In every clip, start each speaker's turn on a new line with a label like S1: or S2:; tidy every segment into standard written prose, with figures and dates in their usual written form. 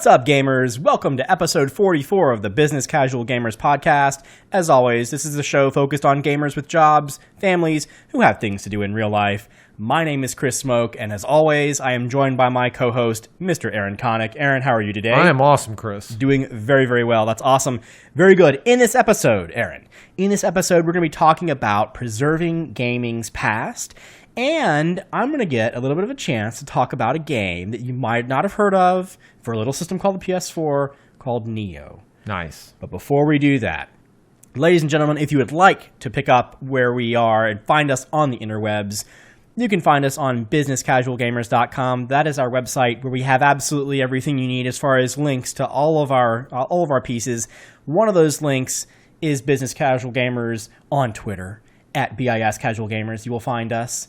S1: What's up, gamers? Welcome to episode 44 of the Business Casual Gamers podcast. As always, this is a show focused on gamers with jobs, families, who have things to do in real life. My name is Chris Smoke, and as always, I am joined by my co-host, Mr. Aaron Connick. Aaron, how are you today?
S2: I am awesome, Chris.
S1: Doing very, very well. That's awesome. Very good. In this episode, Aaron, we're going to be talking about preserving gaming's past. And I'm going to get a little bit of a chance to talk about a game that you might not have heard of for a little system called the PS4 called Nioh.
S2: Nice.
S1: But before we do that, ladies and gentlemen, if you would like to pick up where we are and find us on the interwebs, you can find us on businesscasualgamers.com. That is our website where we have absolutely everything you need as far as links to all of our pieces. One of those links is Business Casual Gamers on Twitter at BIS Casual Gamers. You will find us.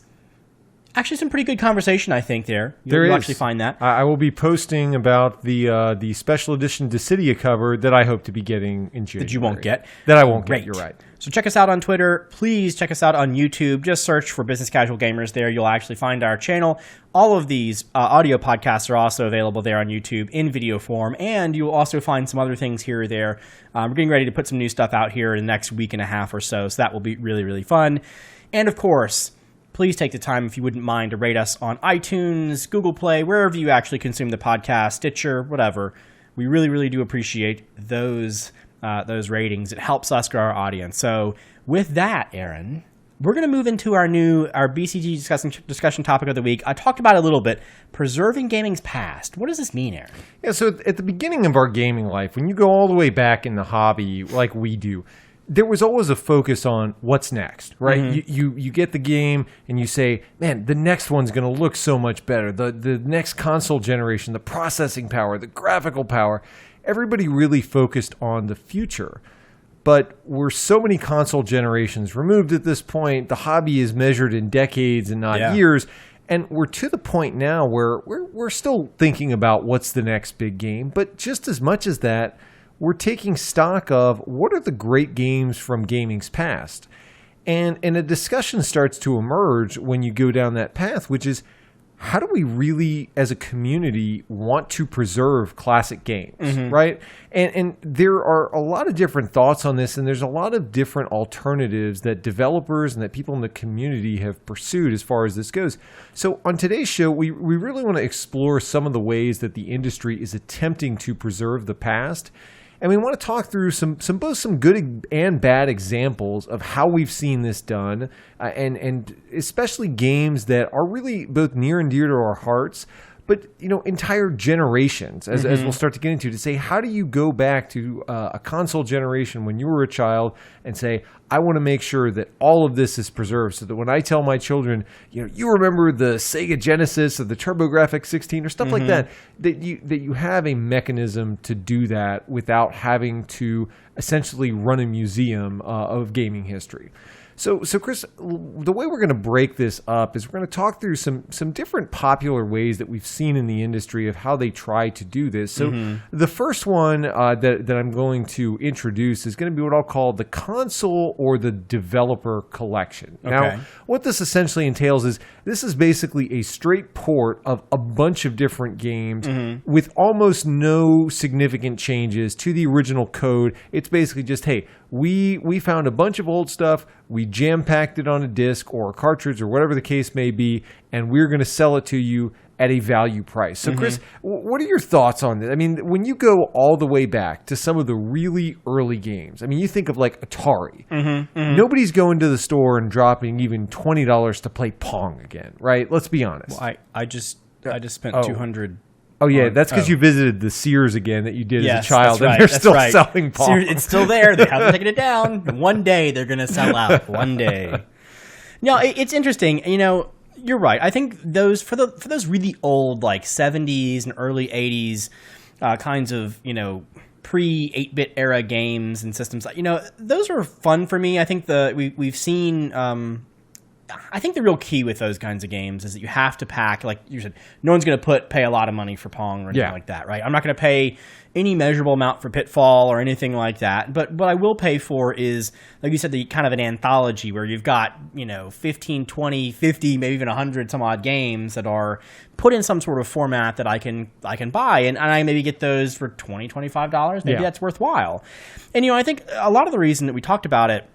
S1: Actually, some pretty good conversation, I think, there. You'll actually find that.
S2: I will be posting about the special edition Dissidia cover that I hope to be getting in January.
S1: That you won't get.
S2: That I won't get, you're right.
S1: So check us out on Twitter. Please check us out on YouTube. Just search for Business Casual Gamers there. You'll actually find our channel. All of these audio podcasts are also available there on YouTube in video form, and you'll also find some other things here or there. We're getting ready to put some new stuff out here in the next week and a half or so that will be really, really fun. And, of course, please take the time, if you wouldn't mind, to rate us on iTunes, Google Play, wherever you actually consume the podcast, Stitcher, whatever. We really, really do appreciate those ratings. It helps us grow our audience. So with that, Aaron, we're going to move into our BCG discussion topic of the week. I talked about it a little bit, preserving gaming's past. What does this mean, Aaron?
S2: Yeah, so at the beginning of our gaming life, when you go all the way back in the hobby like we do, there was always a focus on what's next, right? Mm-hmm. You get the game and you say, man, the next one's going to look so much better. The next console generation, the processing power, the graphical power. Everybody really focused on the future. But we're so many console generations removed at this point. The hobby is measured in decades and not years. And we're to the point now where we're still thinking about what's the next big game. But just as much as that, we're taking stock of what are the great games from gaming's past. And a discussion starts to emerge when you go down that path, which is, how do we really, as a community, want to preserve classic games, right? And there are a lot of different thoughts on this, and there's a lot of different alternatives that developers and that people in the community have pursued as far as this goes. So on today's show, we really want to explore some of the ways that the industry is attempting to preserve the past. And we want to talk through both some good and bad examples of how we've seen this done, and especially games that are really both near and dear to our hearts, but entire generations, as we'll start to get into, to say, how do you go back to a console generation when you were a child and say, I want to make sure that all of this is preserved, so that when I tell my children, you remember the Sega Genesis or the TurboGrafx 16 or stuff like that you have a mechanism to do that without having to essentially run a museum of gaming history. So Chris, the way we're going to break this up is we're going to talk through some different popular ways that we've seen in the industry of how they try to do this. So the first one that I'm going to introduce is going to be what I'll call the console or the developer collection. Okay. Now, what this essentially entails is this is basically a straight port of a bunch of different games with almost no significant changes to the original code. It's basically just, hey, we found a bunch of old stuff, we jam-packed it on a disc or a cartridge or whatever the case may be, and we're going to sell it to you at a value price. So, Chris, what are your thoughts on this? I mean, when you go all the way back to some of the really early games, I mean, you think of like Atari. Nobody's going to the store and dropping even $20 to play Pong again, right? Let's be honest.
S1: Well, I just spent $200.
S2: Oh, yeah, that's because you visited the Sears again that you did as a child,
S1: right,
S2: and they're still selling Pong.
S1: Sears, it's still there. They haven't taken it down. One day they're going to sell out. One day. No, it's interesting. You're right. I think those for those really old, like 70s and early 80s kinds of, pre-8-bit era games and systems, those are fun for me. I think we've seen I think the real key with those kinds of games is that you have to pack, like you said, no one's going to pay a lot of money for Pong or anything like that, right? I'm not going to pay any measurable amount for Pitfall or anything like that. But what I will pay for is, like you said, the kind of an anthology where you've got, 15, 20, 50, maybe even 100 some odd games that are put in some sort of format that I can buy. And I maybe get those for $20, $25. Maybe that's worthwhile. And, I think a lot of the reason that we talked about it,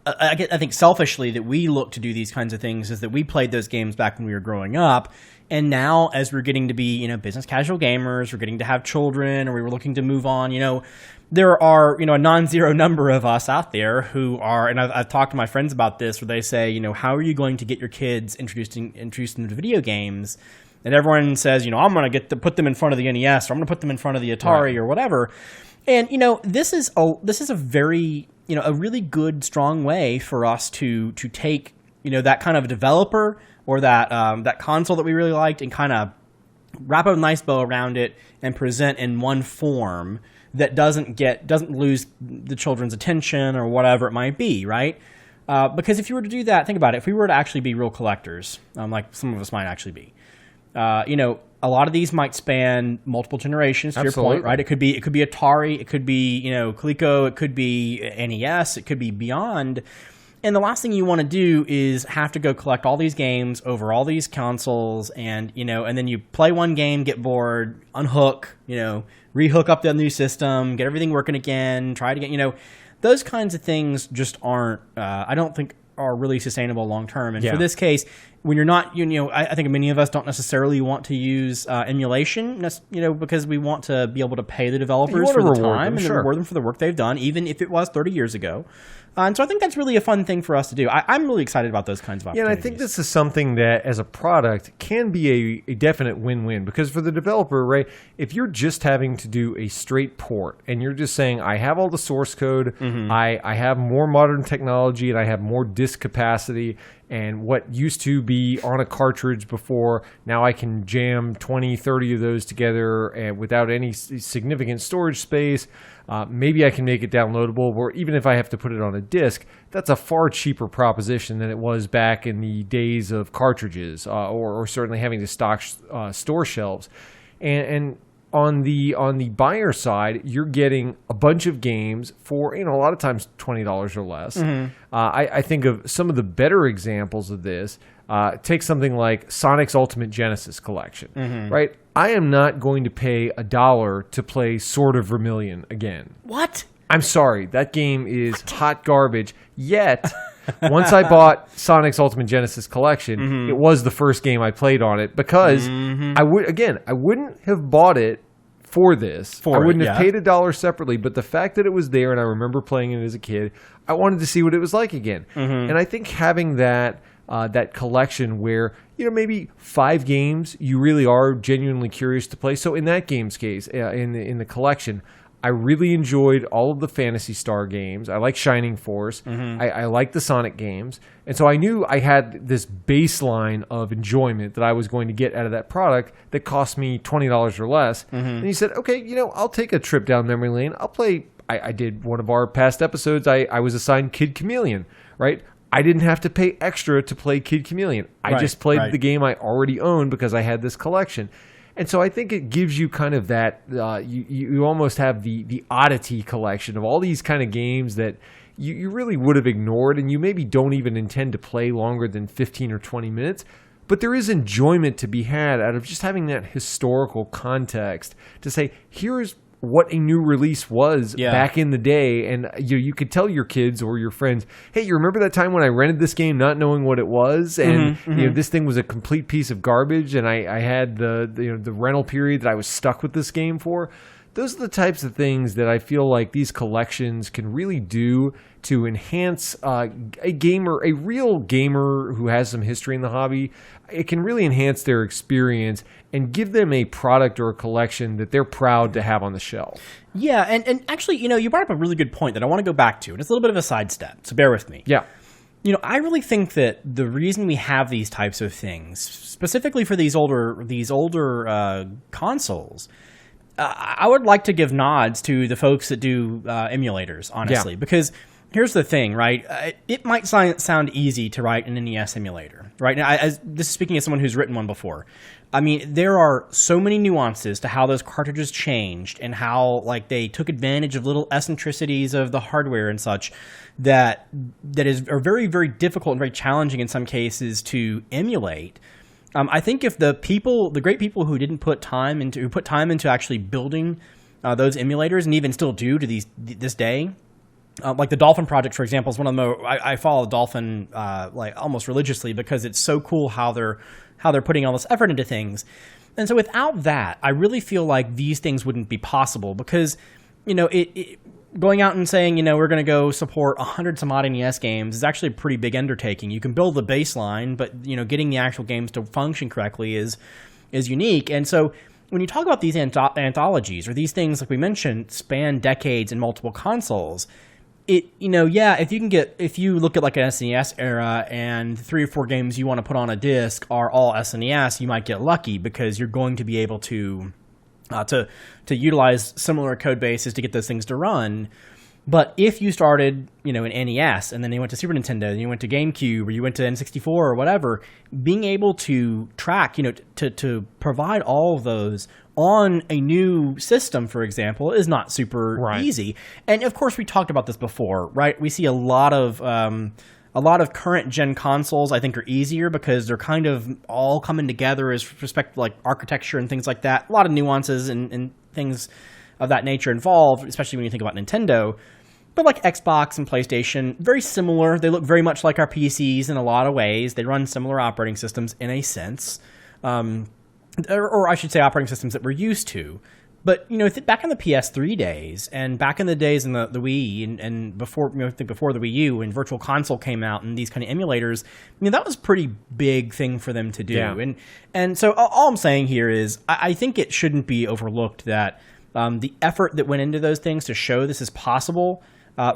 S1: I think selfishly that we look to do these kinds of things is that we played those games back when we were growing up. And now as we're getting to be, business casual gamers, we're getting to have children, or we were looking to move on, there are, a non-zero number of us out there who are, and I've talked to my friends about this, where they say, how are you going to get your kids introduced into video games? And everyone says, I'm going to put them in front of the NES, or I'm going to put them in front of the Atari or whatever. And, this is a very, a really good, strong way for us to take, that kind of developer or that console that we really liked and kind of wrap a nice bow around it and present in one form that doesn't lose the children's attention or whatever it might be, right? Because if you were to do that, think about it. If we were to actually be real collectors, like some of us might actually be, a lot of these might span multiple generations. To your point, right? It could be Atari, it could be Coleco, it could be NES, it could be beyond. And the last thing you want to do is have to go collect all these games over all these consoles, and and then you play one game, get bored, unhook, rehook up the new system, get everything working again, try it again. Those kinds of things just aren't. I don't think are really sustainable long term. And for this case, when you're not, I think many of us don't necessarily want to use emulation, because we want to be able to pay the developers for the time and reward them for the work they've done, even if it was 30 years ago. And so I think that's really a fun thing for us to do. I'm really excited about those kinds of opportunities.
S2: Yeah, and I think this is something that, as a product, can be a definite win-win. Because for the developer, right, if you're just having to do a straight port, and you're just saying, I have all the source code, I have more modern technology, and I have more disk capacity, and what used to be on a cartridge before, now I can jam 20, 30 of those together and without any significant storage space. Maybe I can make it downloadable, or even if I have to put it on a disk, that's a far cheaper proposition than it was back in the days of cartridges, or certainly having to stock store shelves. And on the buyer side, you're getting a bunch of games for, a lot of times $20 or less. I think of some of the better examples of this. Take something like Sonic's Ultimate Genesis Collection, right? I am not going to pay $1 to play Sword of Vermilion again.
S1: What?
S2: I'm sorry. That game is hot garbage. Yet, once I bought Sonic's Ultimate Genesis Collection, it was the first game I played on it, because I wouldn't have bought it for this. I wouldn't have paid $1 separately, but the fact that it was there and I remember playing it as a kid, I wanted to see what it was like again. And I think having that collection where, maybe 5 games you really are genuinely curious to play. So in that game's case, in the collection, I really enjoyed all of the Phantasy Star games. I like Shining Force. I like the Sonic games. And so I knew I had this baseline of enjoyment that I was going to get out of that product that cost me $20 or less. And he said, okay, I'll take a trip down memory lane. I'll play. I did one of our past episodes. I was assigned Kid Chameleon, right? I didn't have to pay extra to play Kid Chameleon. I just played the game I already owned because I had this collection. And so I think it gives you kind of that, you almost have the oddity collection of all these kind of games that you really would have ignored, and you maybe don't even intend to play longer than 15 or 20 minutes. But there is enjoyment to be had out of just having that historical context to say, here's what a new release was back in the day. And you could tell your kids or your friends, hey, you remember that time when I rented this game not knowing what it was, and this thing was a complete piece of garbage, and I had the rental period that I was stuck with this game for. Those are the types of things that I feel like these collections can really do to enhance a real gamer who has some history in the hobby. It can really enhance their experience and give them a product or a collection that they're proud to have on the shelf.
S1: Yeah, and actually, you brought up a really good point that I want to go back to, and it's a little bit of a sidestep, so bear with me.
S2: Yeah.
S1: I really think that the reason we have these types of things, specifically for these older consoles, I would like to give nods to the folks that do emulators, honestly, because here's the thing, right? It might sound easy to write an NES emulator, right? Now, this is speaking as someone who's written one before. I mean, there are so many nuances to how those cartridges changed and how like they took advantage of little eccentricities of the hardware and such that are very, very difficult and very challenging in some cases to emulate. I think if the great people who put time into actually building those emulators, and even still do to this day, like the Dolphin project, for example, is one of the most. I follow Dolphin like almost religiously because it's so cool how they're putting all this effort into things. And so without that, I really feel like these things wouldn't be possible because, it going out and saying, we're going to go support 100 some odd NES games is actually a pretty big undertaking. You can build the baseline, but, getting the actual games to function correctly is unique. And so when you talk about these anthologies or these things, like we mentioned, span decades and multiple consoles, if you look at like an SNES era and 3 or 4 games you want to put on a disc are all SNES, you might get lucky because you're going to be able to utilize similar code bases to get those things to run. But if you started, an NES and then you went to Super Nintendo and you went to GameCube or you went to N64 or whatever, being able to track, to provide all of those on a new system, for example, is not super easy. And of course, we talked about this before, right? We see a lot of current gen consoles, I think, are easier because they're kind of all coming together as respect to like architecture and things like that. A lot of nuances and things of that nature involved, especially when you think about Nintendo. But like Xbox and PlayStation, very similar. They look very much like our PCs in a lot of ways. They run similar operating systems in a sense. Or I should say operating systems that we're used to. But, back in the PS3 days and back in the days in the Wii and before, before the Wii U and Virtual Console came out and these kind of emulators, that was a pretty big thing for them to do.
S2: Yeah.
S1: And so all I'm saying here is I think it shouldn't be overlooked that the effort that went into those things to show this is possible,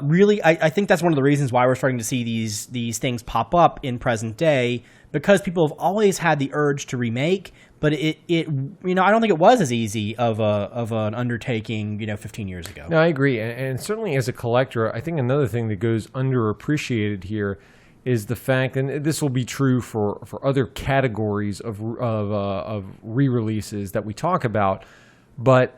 S1: really, I think that's one of the reasons why we're starting to see these things pop up in present day, because people have always had the urge to remake, but I don't think it was as easy of an undertaking, 15 years ago.
S2: No, I agree, and certainly as a collector, I think another thing that goes underappreciated here is the fact, and this will be true for other categories of re-releases that we talk about, but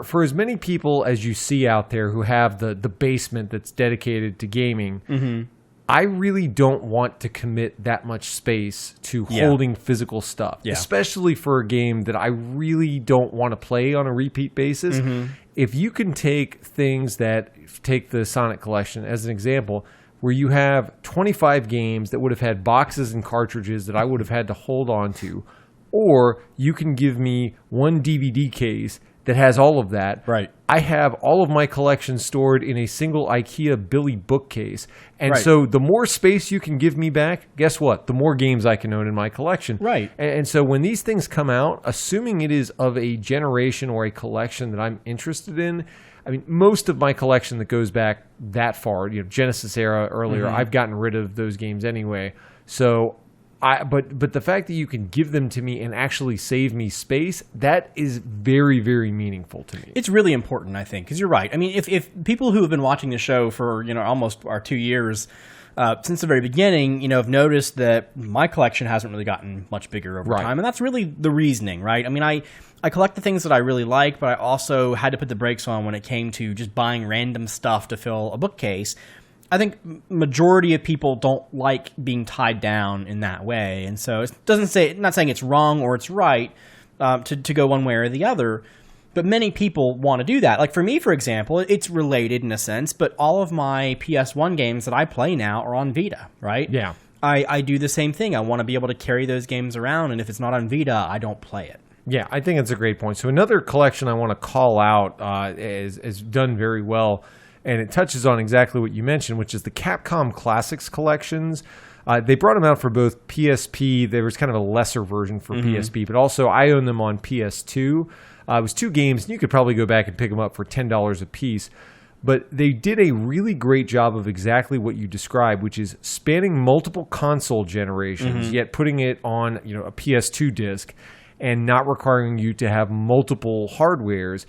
S2: for as many people as you see out there who have the basement that's dedicated to gaming, mm-hmm. I really don't want to commit that much space to holding physical stuff, especially for a game that I really don't want to play on a repeat basis. Mm-hmm. If you can take the Sonic collection as an example, where you have 25 games that would have had boxes and cartridges that I would have had to hold on to, or you can give me one DVD case that has all of that.
S1: Right.
S2: I have all of my collection stored in a single IKEA Billy bookcase. And so the more space you can give me back, guess what? The more games I can own in my collection.
S1: Right.
S2: And so when these things come out, assuming it is of a generation or a collection that I'm interested in, I mean, most of my collection that goes back that far, Genesis era earlier, mm-hmm. I've gotten rid of those games anyway. So but the fact that you can give them to me and actually save me space, that is very, very meaningful to me.
S1: It's really important, I think, because you're right. I mean, if people who have been watching the show for almost our 2 years since the very beginning, have noticed that my collection hasn't really gotten much bigger over time, and that's really the reasoning, right? I mean, I collect the things that I really like, but I also had to put the brakes on when it came to just buying random stuff to fill a bookcase. I think majority of people don't like being tied down in that way, and so not saying it's wrong or it's right to go one way or the other, but many people want to do that. Like for me, for example, it's related in a sense, but all of my PS1 games that I play now are on Vita, right?
S2: Yeah.
S1: I do the same thing. I want to be able to carry those games around, and if it's not on Vita, I don't play it.
S2: Yeah, I think it's a great point. So another collection I want to call out is done very well. And it touches on exactly what you mentioned, which is the Capcom Classics collections. They brought them out for both PSP. There was kind of a lesser version for PSP, but also I own them on PS2. It was 2 games, and you could probably go back and pick them up for $10 a piece. But they did a really great job of exactly what you described, which is spanning multiple console generations, yet putting it on a PS2 disc and not requiring you to have multiple hardwares.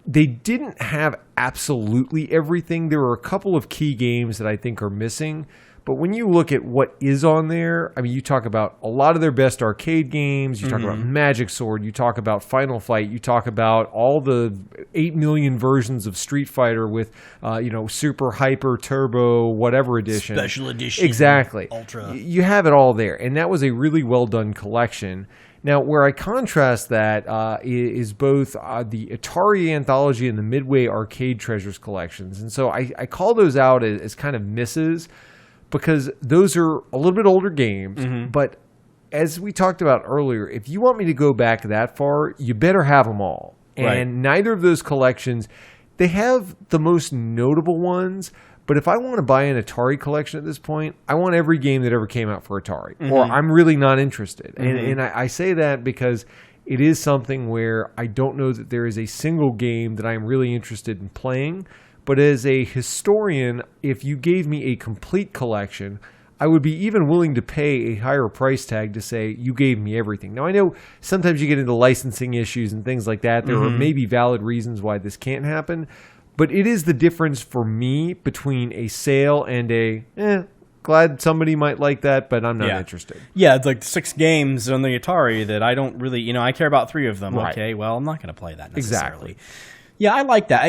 S2: they didn't have absolutely everything. There were a couple of key games that I think are missing. But when you look at what is on there, I mean, you talk about a lot of their best arcade games. You talk about Magic Sword. You talk about Final Fight. You talk about all the 8 million versions of Street Fighter with, Super, Hyper, Turbo, whatever edition.
S1: Special edition.
S2: Exactly.
S1: Ultra.
S2: You have it all there. And that was a really well-done collection. Now, where I contrast that is both the Atari Anthology and the Midway Arcade Treasures collections. And so I call those out as kind of misses, because those are a little bit older games. But as we talked about earlier, if you want me to go back that far, you better have them all. And neither of those collections, they have the most notable ones. But if I want to buy an Atari collection at this point, I want every game that ever came out for Atari, or I'm really not interested. And I say that because it is something where I don't know that there is a single game that I'm really interested in playing. But as a historian, if you gave me a complete collection, I would be even willing to pay a higher price tag to say you gave me everything. Now, I know sometimes you get into licensing issues and things like that. There are maybe valid reasons why this can't happen. But it is the difference for me between a sale and glad somebody might like that, but I'm not interested.
S1: Yeah, it's like 6 games on the Atari that I don't really, I care about 3 of them.
S2: Right.
S1: Okay, well, I'm not going to play that necessarily.
S2: Exactly.
S1: Yeah, I like that.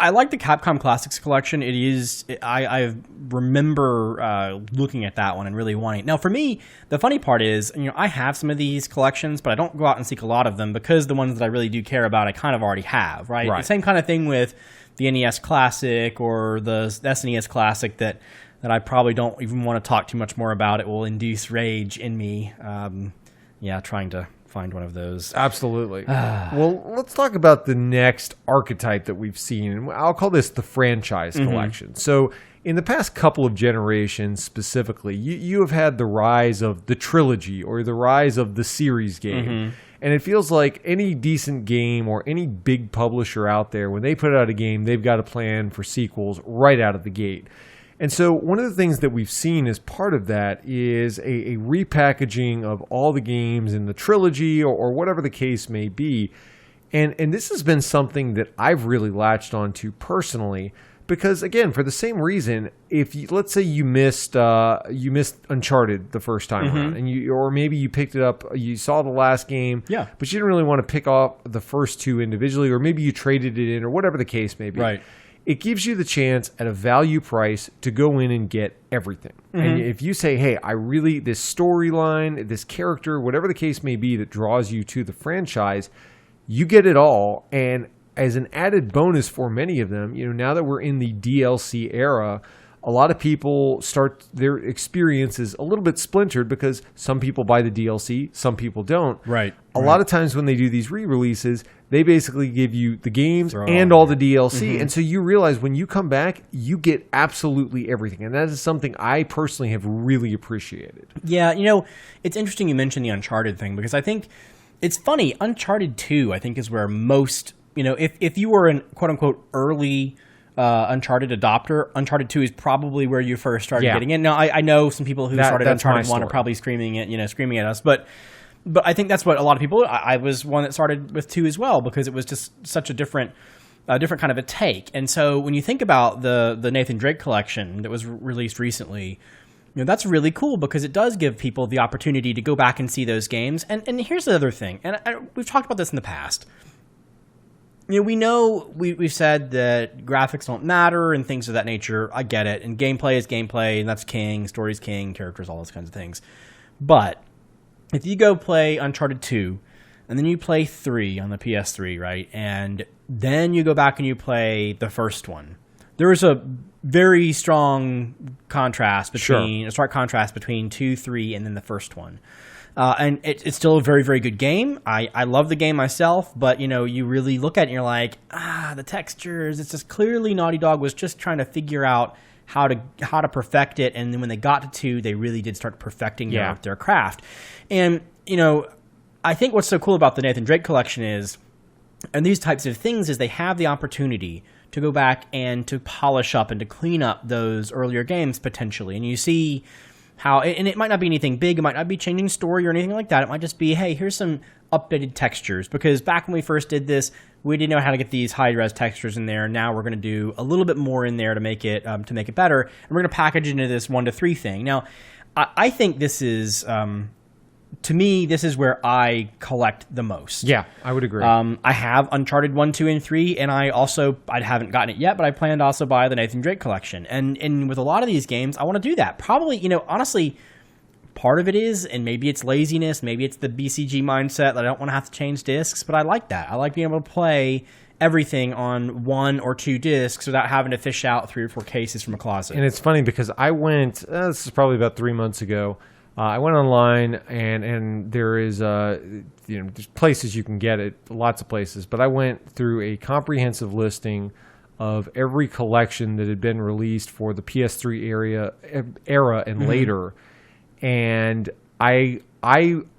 S1: I like the Capcom Classics collection. It is, I remember looking at that one and really wanting it. Now, for me, the funny part is, I have some of these collections, but I don't go out and seek a lot of them because the ones that I really do care about, I kind of already have, right? The same kind of thing with the NES Classic or the SNES Classic that I probably don't even want to talk too much more about. It will induce rage in me. Trying to find one of those.
S2: Absolutely. Well, let's talk about the next archetype that we've seen. And I'll call this the franchise collection. So in the past couple of generations specifically, you have had the rise of the trilogy or the rise of the series game. And it feels like any decent game or any big publisher out there, when they put out a game, they've got a plan for sequels right out of the gate. And so one of the things that we've seen as part of that is a repackaging of all the games in the trilogy or whatever the case may be. And this has been something that I've really latched onto personally because, again, for the same reason, if you, let's say you missed Uncharted the first time around, and or maybe you picked it up, you saw the last game, but you didn't really want to pick off the first 2 individually, or maybe you traded it in, or whatever the case may be.
S1: Right.
S2: It gives you the chance at a value price to go in and get everything. And if you say, hey, this storyline, this character, whatever the case may be that draws you to the franchise, you get it all. And as an added bonus for many of them, now that we're in the DLC era, a lot of people start their experiences a little bit splintered because some people buy the DLC, some people don't.
S1: Right.
S2: A lot of times when they do these re-releases, they basically give you the games and all the DLC. And so you realize when you come back, you get absolutely everything. And that is something I personally have really appreciated.
S1: Yeah, it's interesting you mentioned the Uncharted thing because I think it's funny. Uncharted 2, I think, is where most, if you were an quote-unquote early Uncharted adopter, Uncharted 2 is probably where you first started getting in. Now, I know some people who started Uncharted 1 are probably screaming at us, but I think that's what a lot of people. I was one that started with 2 as well because it was just such a different kind of a take. And so when you think about the Nathan Drake collection that was released recently, that's really cool because it does give people the opportunity to go back and see those games. And here's the other thing, and we've talked about this in the past. We know we've said that graphics don't matter and things of that nature. I get it. And gameplay is gameplay, and that's king. Story's king. Characters, all those kinds of things. But if you go play Uncharted 2, and then you play 3 on the PS3, right? And then you go back and you play the first one. There is a very strong contrast between, a stark contrast between 2, 3, and then the first one. And it's still a very, very good game. I love the game myself, but, you really look at it and you're like, the textures, it's just clearly Naughty Dog was just trying to figure out how to perfect it. And then when they got to 2, they really did start perfecting their craft. And, I think what's so cool about the Nathan Drake collection is, and these types of things, is they have the opportunity to go back and to polish up and to clean up those earlier games potentially. And you see how, and it might not be anything big, it might not be changing story or anything like that. It might just be, hey, here's some updated textures, because back when we first did this, we didn't know how to get these high-res textures in there. Now we're going to do a little bit more in there to make it better, and we're going to package it into this 1 to 3 thing. Now, I think this is, to me, this is where I collect the most.
S2: Yeah, I would agree.
S1: I have Uncharted 1, 2, and 3, and I haven't gotten it yet, but I plan to also buy the Nathan Drake collection. And with a lot of these games, I want to do that. Probably, honestly, part of it is, and maybe it's laziness, maybe it's the BCG mindset that I don't want to have to change discs, but I like that. I like being able to play everything on 1 or 2 discs without having to fish out 3 or 4 cases from a closet.
S2: And it's funny because I went, this is probably about 3 months ago, I went online and there is, there's places you can get it, lots of places, but I went through a comprehensive listing of every collection that had been released for the PS3 era and later. And I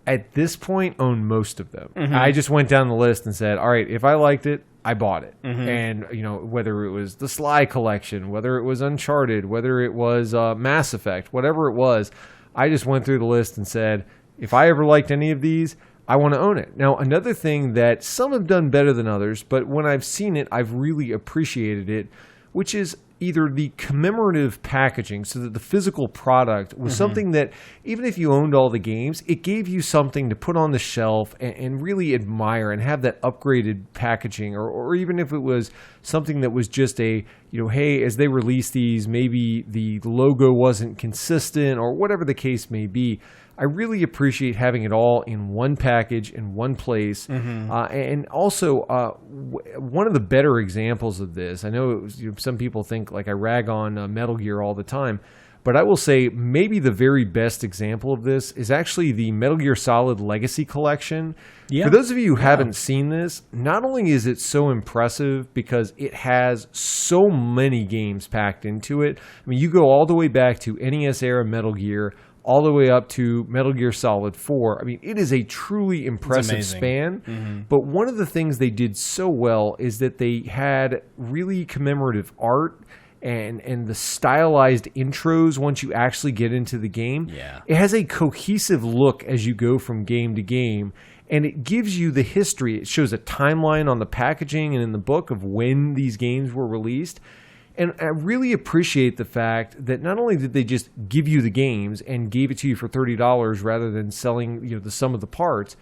S2: at this point own most of them. I just went down the list and said, all right, if I liked it, I bought it. And, whether it was the Sly collection, whether it was Uncharted, whether it was Mass Effect, whatever it was, I just went through the list and said, if I ever liked any of these, I want to own it. Now, another thing that some have done better than others, but when I've seen it, I've really appreciated it, which is either the commemorative packaging, so that the physical product was something that, even if you owned all the games, it gave you something to put on the shelf and really admire and have that upgraded packaging, or even if it was something that was just a, hey, as they release these, maybe the logo wasn't consistent or whatever the case may be. I really appreciate having it all in one package, in one place. And also, one of the better examples of this, I know it was, some people think like I rag on Metal Gear all the time, but I will say maybe the very best example of this is actually the Metal Gear Solid Legacy Collection. For those of you who haven't seen this, not only is it so impressive because it has so many games packed into it. I mean, you go all the way back to NES era Metal Gear, all the way up to Metal Gear Solid 4. I mean, it is a truly impressive span. But one of the things they did so well is that they had really commemorative art and the stylized intros once you actually get into the game. It has a cohesive look as you go from game to game. And it gives you the history. It shows a timeline on the packaging and in the book of when these games were released. And I really appreciate the fact that not only did they just give you the games and gave it to you for $30 rather than selling the sum of the parts,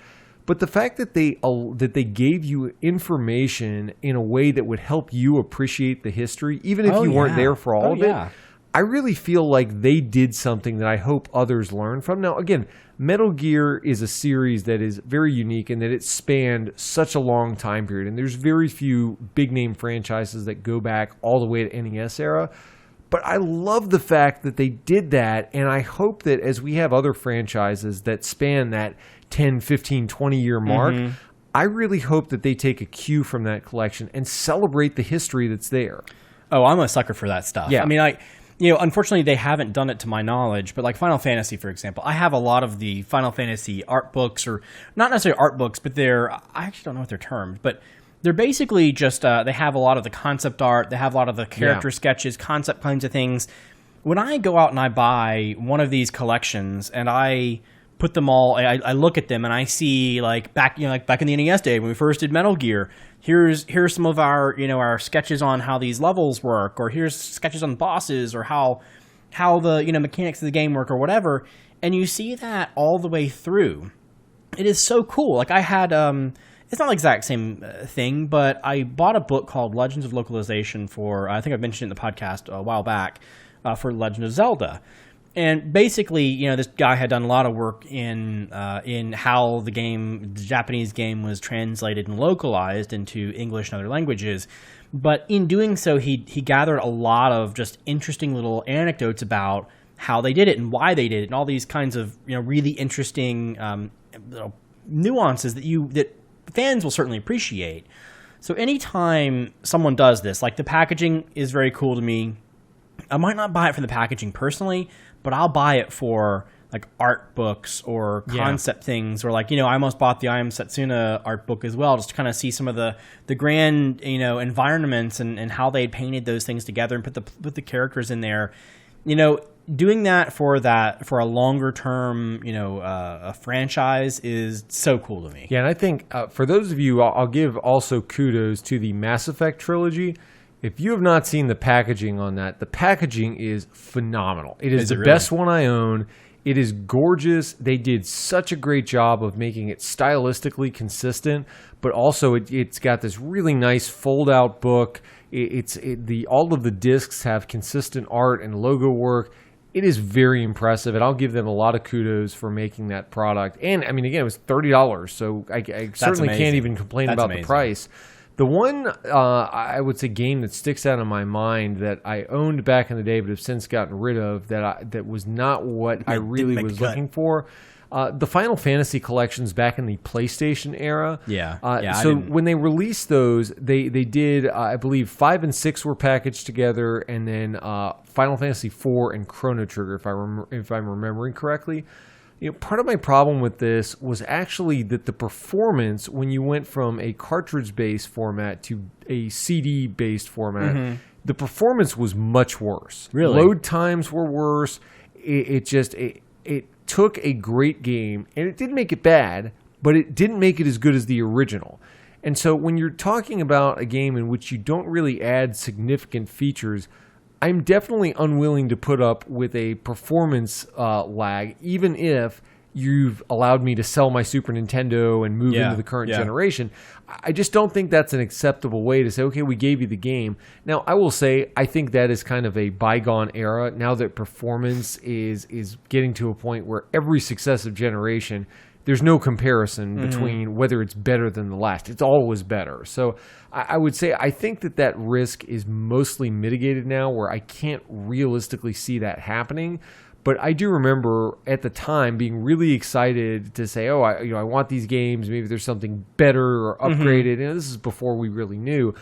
S2: but the fact that they gave you information in a way that would help you appreciate the history, even if you weren't there for all of it. I really feel like they did something that I hope others learn from. Now, again, Metal Gear is a series that is very unique in that it spanned such a long time period, and there's very few big-name franchises that go back all the way to NES era. But I love the fact that they did that, and I hope that as we have other franchises that span that 10, 15, 20-year mark, I really hope that they take a cue from that collection and celebrate the history that's there.
S1: Oh, I'm a sucker for that stuff. I mean, unfortunately, they haven't done it to my knowledge, but like Final Fantasy, for example, I have a lot of the Final Fantasy art books, or not necessarily art books, but I actually don't know what they're termed, but they're basically just, they have a lot of the concept art, they have a lot of the character sketches, concept kinds of things. When I go out and I buy one of these collections and I put them all, I look at them and I see like back in the NES day when we first did Metal Gear, here's some of our our sketches on how these levels work, or here's sketches on bosses, or how the mechanics of the game work, or whatever, and you see that all the way through. It is so cool. Like I had it's not the exact same thing, but I bought a book called Legends of Localization for, I think I've mentioned it in the podcast a while back, for Legend of Zelda. And basically, this guy had done a lot of work in how the Japanese game was translated and localized into English and other languages. But in doing so, he gathered a lot of just interesting little anecdotes about how they did it and why they did it, and all these kinds of really interesting nuances that fans will certainly appreciate. So anytime someone does this, like the packaging is very cool to me. I might not buy it for the packaging personally, but I'll buy it for like art books or concept things, or like, I almost bought the I Am Setsuna art book as well, just to kind of see some of the grand, environments and how they painted those things together and put the characters in there. doing that for a longer term, a franchise is so cool to me.
S2: Yeah, and I think for those of you, I'll give also kudos to the Mass Effect trilogy. If you have not seen the packaging on that, the packaging is phenomenal. It is the best one I own. It is gorgeous. They did such a great job of making it stylistically consistent, but also it's got this really nice fold-out book. All of the discs have consistent art and logo work. It is very impressive, and I'll give them a lot of kudos for making that product. And, I mean, again, it was $30, so I certainly can't even complain about the price. The one, I would say, game that sticks out in my mind that I owned back in the day but have since gotten rid of that was not what I really was looking for, the Final Fantasy collections back in the PlayStation era. So when they released those, they did, I believe, 5 and 6 were packaged together, and then Final Fantasy 4 and Chrono Trigger, if I'm remembering correctly. Part of my problem with this was actually that the performance, when you went from a cartridge-based format to a CD-based format, the performance was much worse.
S1: Really?
S2: Load times were worse. It took a great game, and it didn't make it bad, but it didn't make it as good as the original. And so when you're talking about a game in which you don't really add significant features, I'm definitely unwilling to put up with a performance lag, even if you've allowed me to sell my Super Nintendo and move into the current generation. I just don't think that's an acceptable way to say, okay, we gave you the game. Now, I will say, I think that is kind of a bygone era, now that performance is getting to a point where every successive generation, there's no comparison between whether it's better than the last. It's always better. So I would say I think that risk is mostly mitigated now, where I can't realistically see that happening. But I do remember at the time being really excited to say, I want these games. Maybe there's something better or upgraded. This is before we really knew.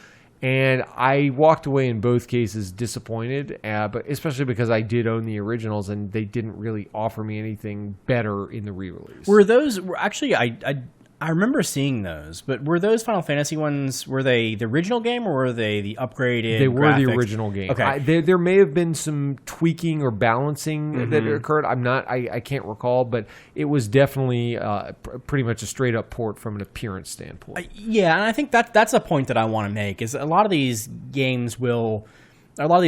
S2: And I walked away in both cases disappointed, but especially because I did own the originals and they didn't really offer me anything better in the re-release.
S1: Actually, I remember seeing those, but were those Final Fantasy ones, were they the original game or were they the upgraded
S2: They were
S1: graphics?
S2: the original game.
S1: Okay.
S2: There may have been some tweaking or balancing that occurred. I can't recall, but it was definitely pretty much a straight up port from an appearance standpoint.
S1: Yeah, and I think that's a point that I want to make, is a lot of these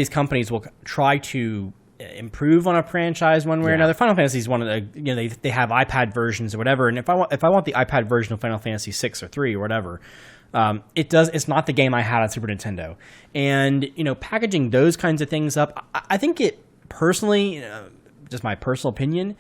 S1: companies will try to improve on a franchise one way or another. Final Fantasy is one of the, they have iPad versions or whatever, and if I want the iPad version of Final Fantasy 6 or 3 or whatever, it's not the game I had on Super Nintendo. And packaging those kinds of things up, I think it personally, just my personal opinion,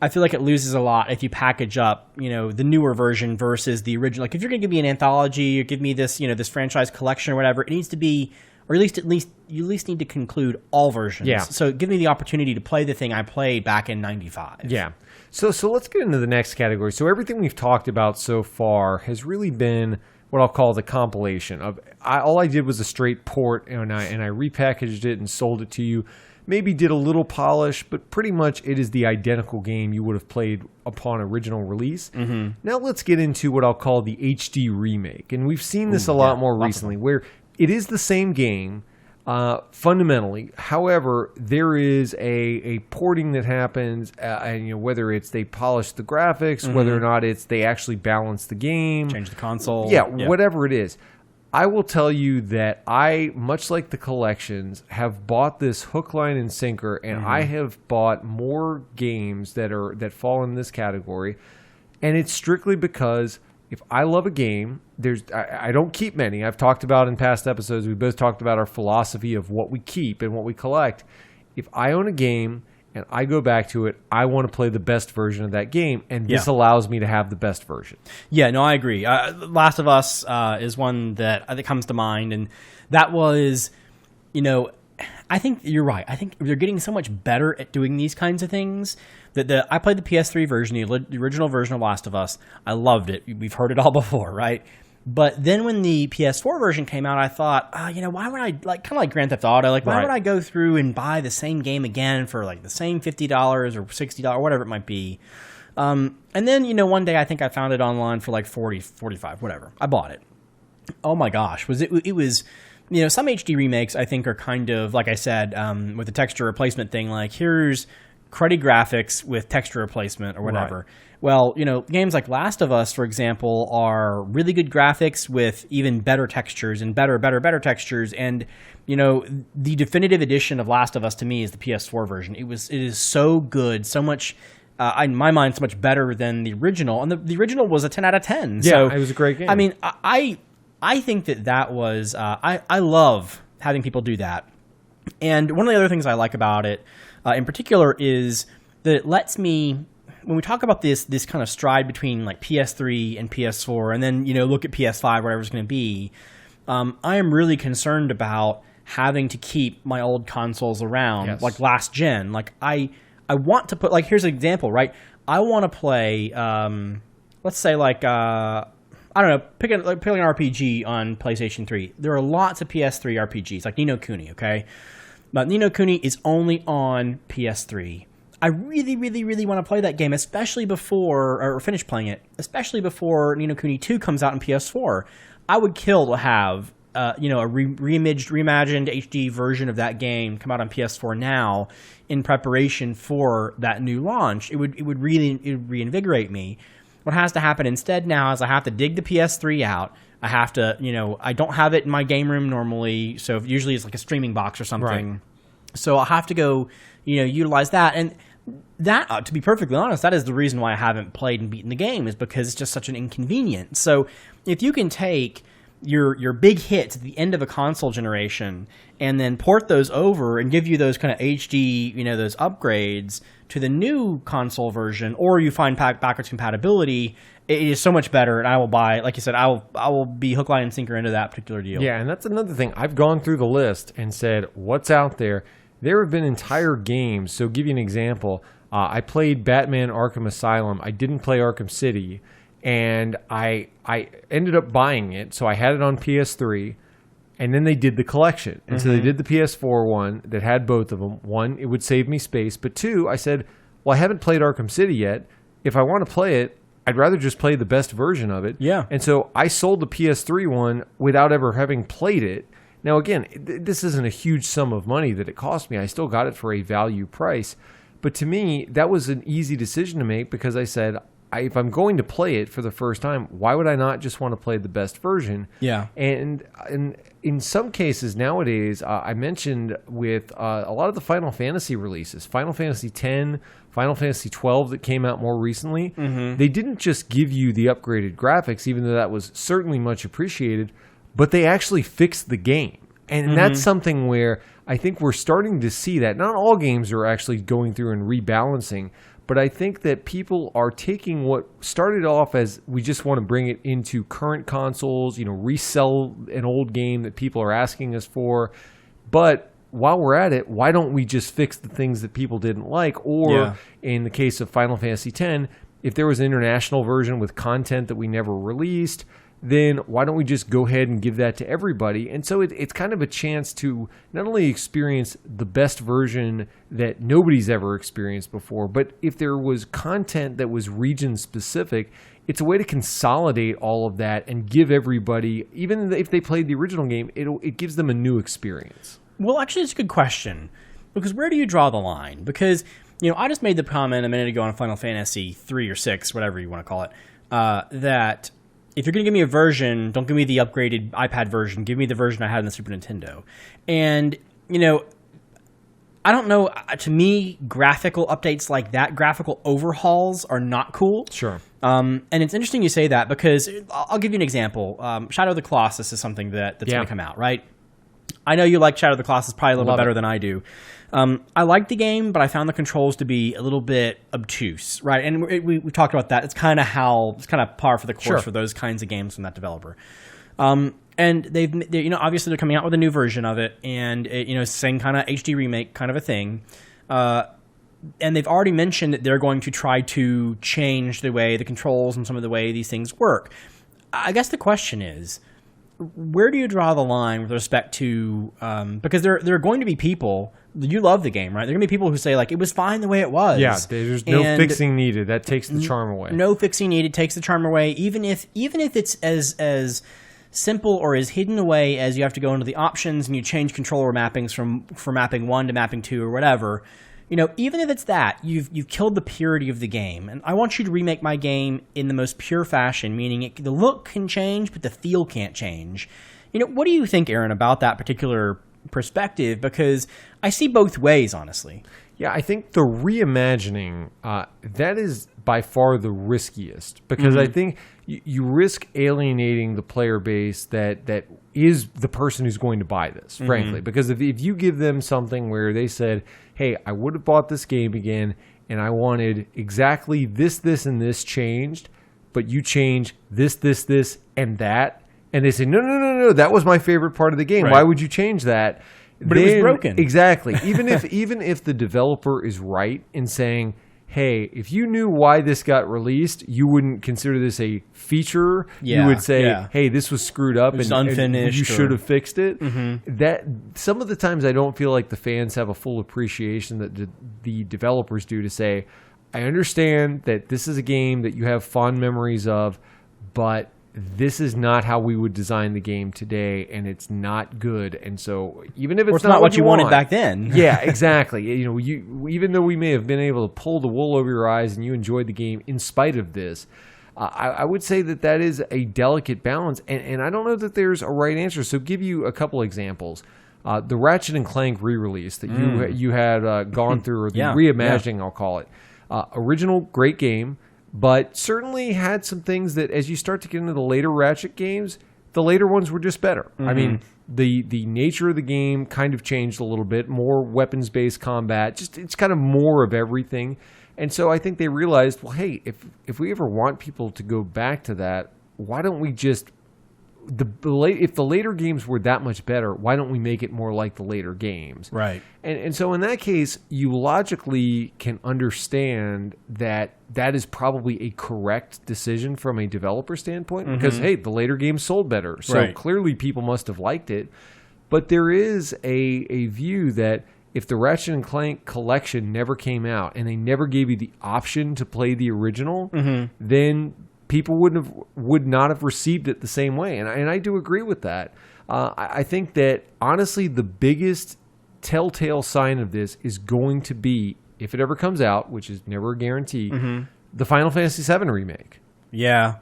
S1: I feel like it loses a lot if you package up, the newer version versus the original. Like if you're going to give me an anthology or give me this, this franchise collection or whatever, it needs to be, or at least you need to conclude all versions.
S2: Yeah.
S1: So give me the opportunity to play the thing I played back in '95.
S2: Yeah. So let's get into the next category. So everything we've talked about so far has really been what I'll call the compilation of. All I did was a straight port, and I repackaged it and sold it to you. Maybe did a little polish, but pretty much it is the identical game you would have played upon original release. Now let's get into what I'll call the HD remake. And we've seen this a lot more recently, where it is the same game fundamentally. However, there is a porting that happens, and whether it's they polish the graphics, whether or not it's they actually balance the game,
S1: change the console,
S2: whatever it is. I will tell you that I, much like the collections, have bought this hook, line, and sinker, and I have bought more games that fall in this category, and it's strictly because if I love a game, I don't keep many. I've talked about in past episodes, we both talked about our philosophy of what we keep and what we collect. If I own a game and I go back to it, I want to play the best version of that game, and this allows me to have the best version. Yeah,
S1: no, I agree. Last of Us is one that comes to mind, and that was, I think you're right. I think they're getting so much better at doing these kinds of things. I played the PS3 version, the original version of Last of Us. I loved it. We've heard it all before, right? But then when the PS4 version came out, I thought, why would I, kind of like Grand Theft Auto, why would I go through and buy the same game again for the same $50 or $60, whatever it might be? And then, one day I think I found it online for $40, $45, whatever. I bought it. Oh my gosh, it was some HD remakes I think are kind of, like I said, with the texture replacement thing, like here's cruddy graphics with texture replacement or whatever. Right. Well, games like Last of Us, for example, are really good graphics with even better textures and better textures. And, the definitive edition of Last of Us to me is the PS4 version. It is so good, so much, in my mind, so much better than the original. And the original was a 10 out of 10.
S2: Yeah,
S1: so,
S2: it was a great game.
S1: I mean, I think that was, I love having people do that. And one of the other things I like about it, in particular, is that it lets me, when we talk about this kind of stride between like PS3 and PS4, and then look at PS5, whatever it's going to be, I am really concerned about having to keep my old consoles around, like last gen. Like I want to put, like, here's an example, right? I want to play, let's say like I don't know, pick an RPG on PlayStation 3. There are lots of PS3 RPGs, like Nioh Kuni, okay? But Nioh Kuni is only on PS3. I really, really, really want to play that game, especially before, or finish playing it, especially before Nioh Kuni 2 comes out in PS4. I would kill to have, a reimagined HD version of that game come out on PS4 now in preparation for that new launch. It would reinvigorate me. What has to happen instead now is I have to dig the PS3 out. I have to, I don't have it in my game room normally, so usually it's like a streaming box or something. Right. So I'll have to go, utilize that. And that, to be perfectly honest, that is the reason why I haven't played and beaten the game, is because it's just such an inconvenience. So if you can take your big hits at the end of a console generation and then port those over and give you those kind of HD, those upgrades to the new console version, or you find backwards compatibility, it is so much better. And I will buy, like you said, I will be hook, line, and sinker into that particular deal.
S2: Yeah, and that's another thing. I've gone through the list and said, what's out there? There have been entire games. So, give you an example. I played Batman Arkham Asylum. I didn't play Arkham City. And I ended up buying it. So, I had it on PS3. And then they did the collection. And so they did the PS4 one that had both of them. One, it would save me space. But two, I said, well, I haven't played Arkham City yet. If I want to play it, I'd rather just play the best version of it.
S1: Yeah.
S2: And so I sold the PS3 one without ever having played it. Now, again, this isn't a huge sum of money that it cost me. I still got it for a value price. But to me, that was an easy decision to make, because I said, if I'm going to play it for the first time, why would I not just want to play the best version?
S1: Yeah.
S2: And in some cases nowadays, I mentioned with a lot of the Final Fantasy releases, Final Fantasy X, Final Fantasy 12 that came out more recently, they didn't just give you the upgraded graphics, even though that was certainly much appreciated, but they actually fixed the game. And that's something where I think we're starting to see that. Not all games are actually going through and rebalancing, but I think that people are taking what started off as we just want to bring it into current consoles, resell an old game that people are asking us for. But while we're at it, why don't we just fix the things that people didn't like? Or in the case of Final Fantasy X, if there was an international version with content that we never released, then why don't we just go ahead and give that to everybody? And so it's kind of a chance to not only experience the best version that nobody's ever experienced before, but if there was content that was region-specific, it's a way to consolidate all of that and give everybody, even if they played the original game, it gives them a new experience.
S1: Well, actually, it's a good question, because where do you draw the line? Because, I just made the comment a minute ago on Final Fantasy 3 or 6, whatever you want to call it, that if you're going to give me a version, don't give me the upgraded iPad version. Give me the version I had in the Super Nintendo. And, I don't know. To me, graphical updates like that, graphical overhauls are not cool.
S2: Sure.
S1: And it's interesting you say that, because I'll give you an example. Shadow of the Colossus is something that's going to come out, right? I know you like Shadow of the Colossus probably a little bit better than I do. I liked the game, but I found the controls to be a little bit obtuse, right? And we talked about that. It's kind of par for the course for those kinds of games from that developer. And they obviously they're coming out with a new version of it, and same kind of HD remake kind of a thing. And they've already mentioned that they're going to try to change the way the controls and some of the way these things work. I guess the question is, where do you draw the line with respect to because there are going to be people, you love the game, right? There are going to be people who say, like, it was fine the way it was.
S2: Yeah, there's no fixing needed. That takes the charm away.
S1: No fixing needed takes the charm away, even if it's as simple or as hidden away as you have to go into the options and you change controller mappings from mapping 1 to mapping 2 or whatever. Even if it's that, you've killed the purity of the game. And I want you to remake my game in the most pure fashion, meaning the look can change, but the feel can't change. What do you think, Aaron, about that particular perspective? Because I see both ways, honestly.
S2: Yeah, I think the reimagining, that is by far the riskiest, because I think you risk alienating the player base that is the person who's going to buy this, frankly. Because if you give them something where they said, hey, I would have bought this game again, and I wanted exactly this, and this changed, but you change this, and that, and they say, no, that was my favorite part of the game.
S1: Right.
S2: Why would you change that?
S1: But it was broken.
S2: Exactly. Even if the developer is right in saying, hey, if you knew why this got released, you wouldn't consider this a feature.
S1: Yeah,
S2: you would say, hey, this was screwed up and
S1: unfinished.
S2: You should have fixed it. That some of the times I don't feel like the fans have a full appreciation that the developers do to say, I understand that this is a game that you have fond memories of, but this is not how we would design the game today, and it's not good. And so, even if it's
S1: not what you wanted back then,
S2: yeah, exactly. Even though we may have been able to pull the wool over your eyes and you enjoyed the game in spite of this, I would say that is a delicate balance, and I don't know that there's a right answer. So, give you a couple examples. The Ratchet and Clank re-release that you had gone through, or the reimagining, I'll call it. Original, great game. But certainly had some things that, as you start to get into the later Ratchet games, the later ones were just better. I mean, the nature of the game kind of changed a little bit, more weapons-based combat, it's kind of more of everything. And so I think they realized, well, hey, if we ever want people to go back to that, why don't we just if the later games were that much better, why don't we make it more like the later games?
S1: Right.
S2: And so in that case, you logically can understand that is probably a correct decision from a developer standpoint, because, hey, the later games sold better. So clearly people must have liked it. But there is a view that if the Ratchet and Clank collection never came out and they never gave you the option to play the original, then people would not have received it the same way. And I do agree with that. I think that, honestly, the biggest telltale sign of this is going to be, if it ever comes out, which is never a guarantee, the Final Fantasy VII remake.
S1: Yeah.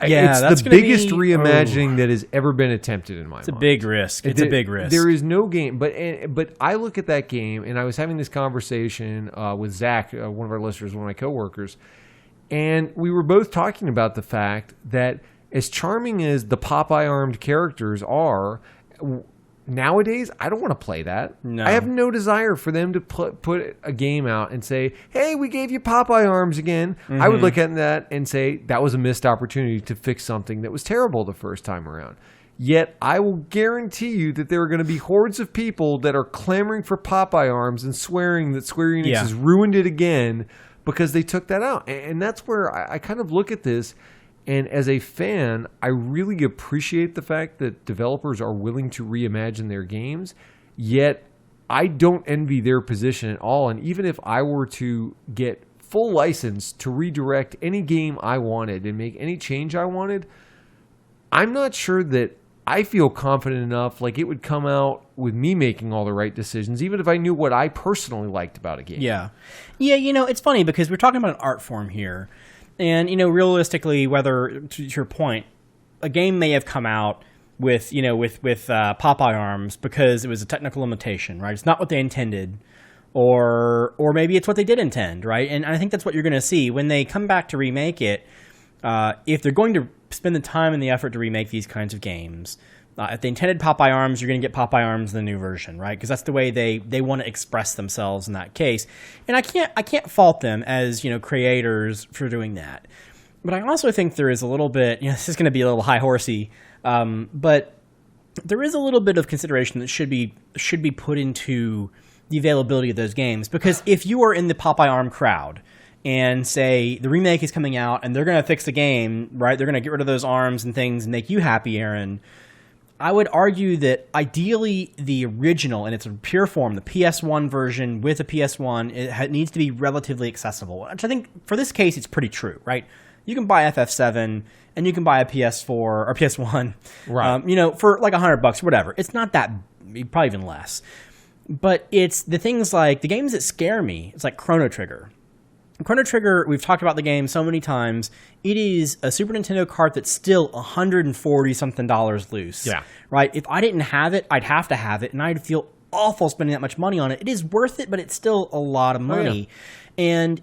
S2: It's the biggest reimagining that has ever been attempted in my mind.
S1: It's a big risk. It's a big risk.
S2: There is no game. But I look at that game, and I was having this conversation with Zach, one of our listeners, one of my coworkers, and we were both talking about the fact that as charming as the Popeye-armed characters are, nowadays, I don't want to play that.
S1: No.
S2: I have no desire for them to put a game out and say, hey, we gave you Popeye arms again. I would look at that and say that was a missed opportunity to fix something that was terrible the first time around. Yet, I will guarantee you that there are going to be hordes of people that are clamoring for Popeye arms and swearing that Square Enix has ruined it again because they took that out. And that's where I kind of look at this. And as a fan, I really appreciate the fact that developers are willing to reimagine their games. Yet, I don't envy their position at all. And even if I were to get full license to redirect any game I wanted and make any change I wanted, I'm not sure that I feel confident enough, like it would come out with me making all the right decisions, even if I knew what I personally liked about a game.
S1: Yeah, it's funny because we're talking about an art form here. And, realistically, whether, to your point, a game may have come out with Popeye arms because it was a technical limitation, right? It's not what they intended. Or maybe it's what they did intend, right? And I think that's what you're going to see. When they come back to remake it, if they're going to spend the time and the effort to remake these kinds of games, if they intended Popeye arms, you're going to get Popeye arms in the new version, right? Because that's the way they want to express themselves in that case. And I can't fault them as creators for doing that. But I also think there is a little bit, this is going to be a little high horsey, but there is a little bit of consideration that should be put into the availability of those games. Because if you are in the Popeye arm crowd and say the remake is coming out and they're going to fix the game, right? They're going to get rid of those arms and things and make you happy, Aaron. I would argue that ideally the original in its pure form, the PS1 version with a PS1, it needs to be relatively accessible. Which I think for this case, it's pretty true, right? you can buy FF7 and you can buy a PS4 or PS1,
S2: right?
S1: For like $100 or whatever. It's not that, probably even less. But it's the things like the games that scare me. It's like Chrono Trigger. Chrono Trigger, we've talked about the game so many times. It is a Super Nintendo cart that's still $140-something loose.
S2: Yeah.
S1: Right? If I didn't have it, I'd have to have it, and I'd feel awful spending that much money on it. It is worth it, but it's still a lot of money. Oh, yeah. And,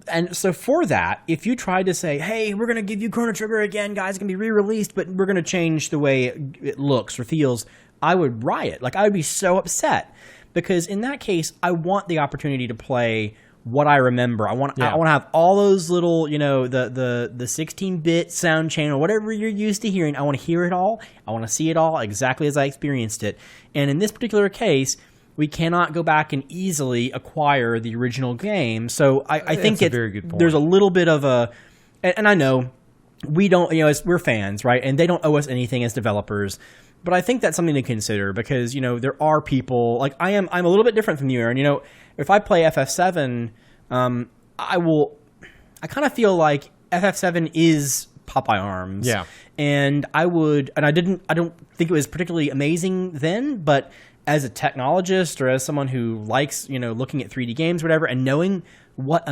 S1: and so for that, if you tried to say, hey, we're going to give you Chrono Trigger again, guys, it's going to be re-released, but we're going to change the way it looks or feels, I would riot. Like, I would be so upset. Because in that case, I want the opportunity to play what I remember. I want to have all those little, the 16-bit sound channel, whatever you're used to hearing. I want to hear it all. I want to see it all exactly as I experienced it. And in this particular case, we cannot go back and easily acquire the original game. So I think
S2: a very good point.
S1: There's a little bit of a, and I know we don't, we're fans, right? And they don't owe us anything as developers. But I think that's something to consider because, there are people, like I'm a little bit different from you, Aaron. If I play FF7, I kind of feel like FF7 is Popeye Arms.
S2: Yeah.
S1: And I don't think it was particularly amazing then, but as a technologist or as someone who likes, looking at 3D games, whatever, and knowing what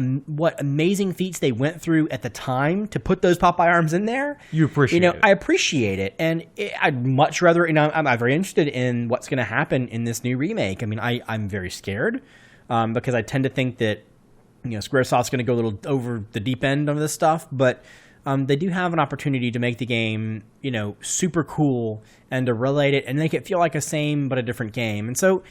S1: amazing feats they went through at the time to put those Popeye Arms in there.
S2: You appreciate it.
S1: I appreciate it. And I'd much rather, I'm very interested in what's going to happen in this new remake. I mean, I'm very scared because I tend to think that, Squaresoft's going to go a little over the deep end on this stuff. But they do have an opportunity to make the game, super cool and to relate it and make it feel like a same but a different game. And so,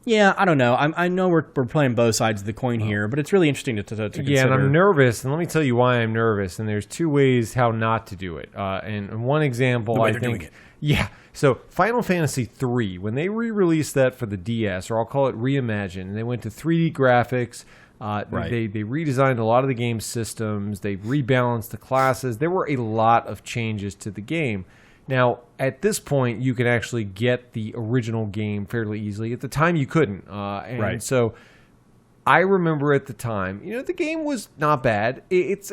S1: yeah, I don't know. I know we're playing both sides of the coin here, but it's really interesting to consider.
S2: Yeah, and I'm nervous, and let me tell you why I'm nervous. And there's two ways how not to do it. And one example, I think, so Final Fantasy III, when they re-released that for the DS, or I'll call it Reimagine, and they went to 3D graphics. Right. They redesigned a lot of the game systems. They rebalanced the classes. There were a lot of changes to the game. Now, at this point, you can actually get the original game fairly easily. At the time, you couldn't. And so I remember at the time, the game was not bad. It's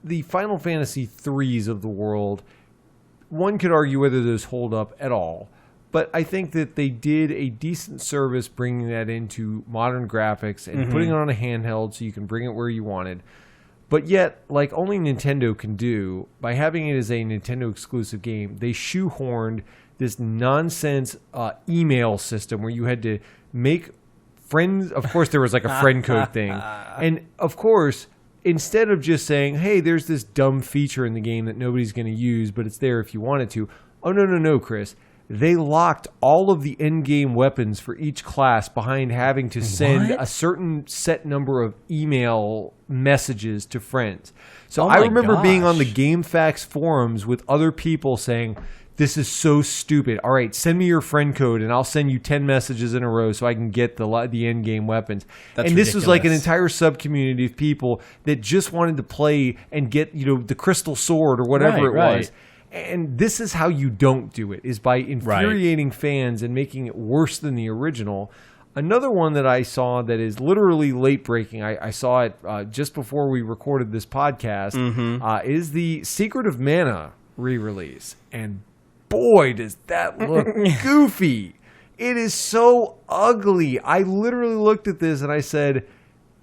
S2: the Final Fantasy IIIs of the world. One could argue whether those hold up at all. But I think that they did a decent service bringing that into modern graphics and putting it on a handheld so you can bring it where you wanted. But yet, like only Nintendo can do, by having it as a Nintendo exclusive game, they shoehorned this nonsense email system where you had to make friends. Of course, there was like a friend code thing. And of course, instead of just saying, hey, there's this dumb feature in the game that nobody's going to use, but it's there if you wanted to. Oh, no, Chris. They locked all of the end-game weapons for each class behind having to send a certain set number of email messages to friends. So I remember being on the GameFAQs forums with other people saying, this is so stupid. All right, send me your friend code, and I'll send you 10 messages in a row so I can get the end-game weapons.
S1: That's
S2: and this
S1: ridiculous.
S2: was like an entire sub-community of people that just wanted to play and get the Crystal Sword or whatever it was. And this is how you don't do it, is by infuriating fans and making it worse than the original. Another one that I saw that is literally late-breaking, I saw it just before we recorded this podcast, is the Secret of Mana re-release. And boy, does that look goofy. It is so ugly. I literally looked at this and I said,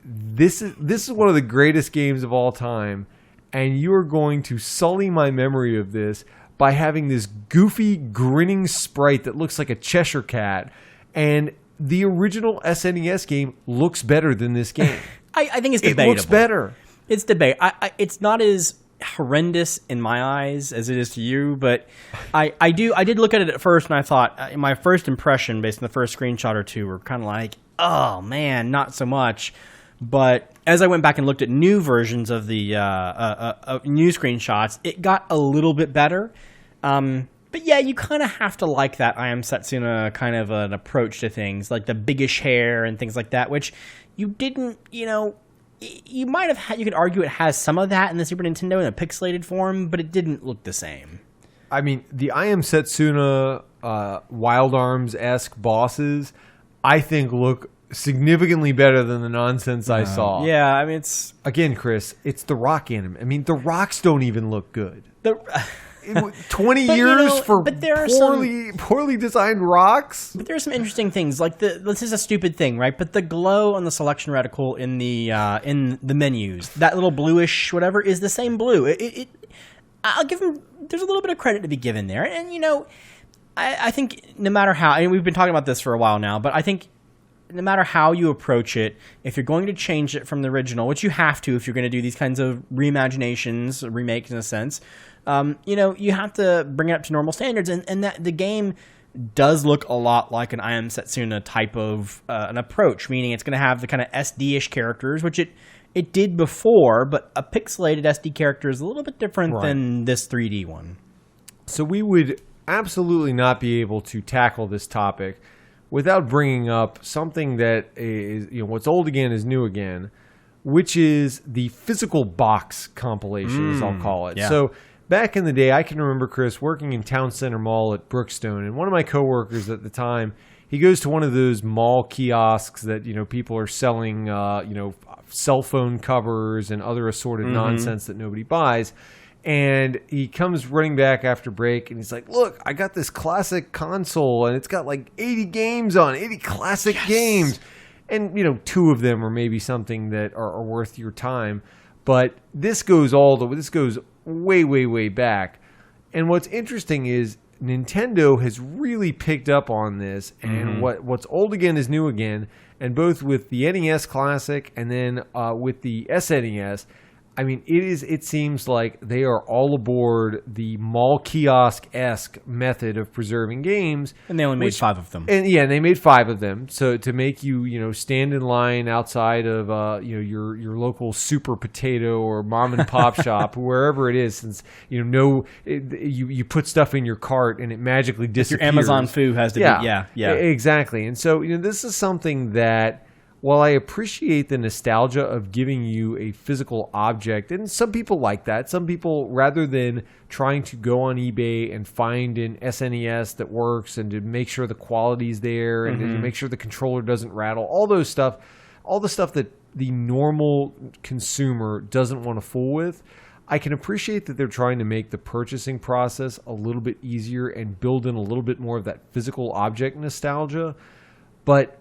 S2: this is one of the greatest games of all time. And you are going to sully my memory of this by having this goofy, grinning sprite that looks like a Cheshire cat. And the original SNES game looks better than this game.
S1: I think it's debatable.
S2: It looks better.
S1: It's debate. It's not as horrendous in my eyes as it is to you, but I did look at it at first, and I thought my first impression, based on the first screenshot or two, were kind of like, oh man, not so much. But as I went back and looked at new versions of the new screenshots, it got a little bit better. But yeah, you kind of have to like that I Am Setsuna kind of an approach to things, like the biggish hair and things like that, which you didn't, you might have had, you could argue it has some of that in the Super Nintendo in a pixelated form, but it didn't look the same.
S2: I mean, the I Am Setsuna Wild Arms-esque bosses, I think look significantly better than the nonsense I saw.
S1: Yeah, I mean, it's...
S2: Again, Chris, it's The Rock anime. I mean, the rocks don't even look good. 20 years for poorly designed rocks?
S1: But there are some interesting things. Like, this is a stupid thing, right? But the glow on the selection reticle in the menus, that little bluish whatever, is the same blue. I'll give them... There's a little bit of credit to be given there. And, I think no matter how... I mean, we've been talking about this for a while now, but I think no matter how you approach it, if you're going to change it from the original, which you have to if you're going to do these kinds of reimaginations, remakes in a sense, you have to bring it up to normal standards. And that the game does look a lot like an I Am Setsuna type of an approach, meaning it's going to have the kind of SD-ish characters, which it did before, but a pixelated SD character is a little bit different than this 3D one.
S2: So we would absolutely not be able to tackle this topic without bringing up something that is, what's old again is new again, which is the physical box compilation, as I'll call it.
S1: Yeah.
S2: So back in the day, I can remember, Chris, working in Town Center Mall at Brookstone, and one of my coworkers at the time, he goes to one of those mall kiosks that, people are selling, cell phone covers and other assorted nonsense that nobody buys. And he comes running back after break, and he's like, look, I got this classic console, and it's got like 80 games on it, 80 classic games. And, 2 of them are maybe something that are worth your time. But this goes way, way, way back. And what's interesting is Nintendo has really picked up on this, and what's old again is new again. And both with the NES Classic and then with the SNES, I mean, it seems like they are all aboard the mall kiosk-esque method of preserving games.
S1: And they only made 5 of them.
S2: And they made 5 of them. So to make you, stand in line outside of, your local Super Potato or mom and pop shop, wherever it is, since, you put stuff in your cart and it magically disappears.
S1: Your Amazon Foo has to be, yeah.
S2: Exactly. And so, this is something that, while I appreciate the nostalgia of giving you a physical object, and some people like that, some people, rather than trying to go on eBay and find an SNES that works and to make sure the quality's there and to make sure the controller doesn't rattle, all the stuff that the normal consumer doesn't want to fool with, I can appreciate that they're trying to make the purchasing process a little bit easier and build in a little bit more of that physical object nostalgia. But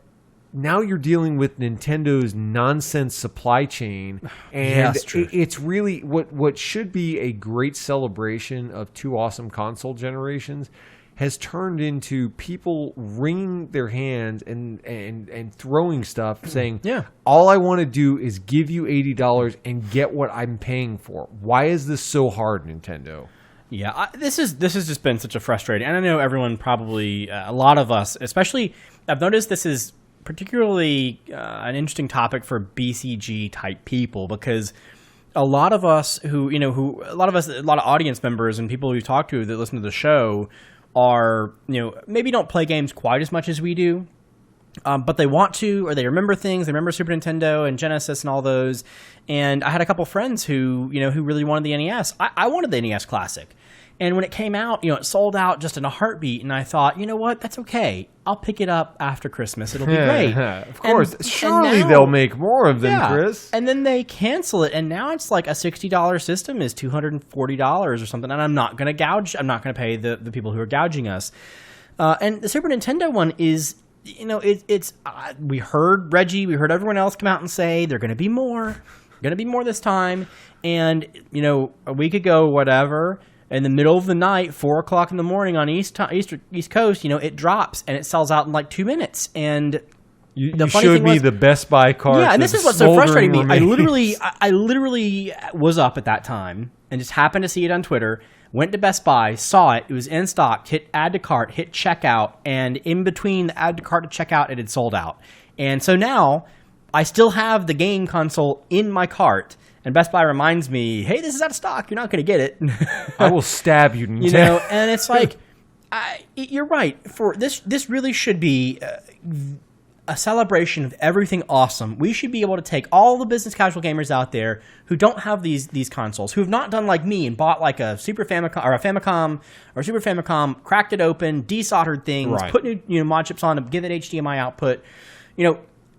S2: now you're dealing with Nintendo's nonsense supply chain, and it's really what should be a great celebration of 2 awesome console generations has turned into people wringing their hands and throwing stuff, saying, all I want to do is give you $80 and get what I'm paying for. Why is this so hard, Nintendo?
S1: Yeah, this has just been such a frustrating, and I know everyone probably, a lot of us, especially, I've noticed this is particularly an interesting topic for BCG type people, because a lot of us a lot of audience members and people we've talked to that listen to the show are, maybe don't play games quite as much as we do, but they want to, or they remember things. They remember Super Nintendo and Genesis and all those. And I had a couple friends who really wanted the NES. I wanted the NES Classic. And when it came out, it sold out just in a heartbeat. And I thought, you know what? That's okay. I'll pick it up after Christmas. It'll be great.
S2: Of course. Surely they'll make more of them, Chris.
S1: And then they cancel it. And now it's like a $60 system is $240 or something. And I'm not going to gouge. I'm not going to pay the people who are gouging us. And the Super Nintendo one is, it's we heard Reggie, we heard everyone else come out and say they're going to be more. Going to be more this time. And, a week ago, whatever, in the middle of the night, 4 o'clock in the morning on East Coast, it drops and it sells out in like 2 minutes. And
S2: you showed me the Best Buy card.
S1: Yeah, and this is what's so frustrating me. I literally was up at that time and just happened to see it on Twitter. Went to Best Buy, saw it. It was in stock. Hit add to cart, hit checkout, and in between the add to cart to checkout, it had sold out. And so now I still have the game console in my cart. And Best Buy reminds me, hey, this is out of stock. You're not going to get it.
S2: I will stab you.
S1: And it's like, you're right. For this really should be a celebration of everything awesome. We should be able to take all the business casual gamers out there who don't have these consoles, who have not done like me and bought like a Super Famicom or a Famicom or Super Famicom, cracked it open, desoldered things, put new mod chips on to give it HDMI output.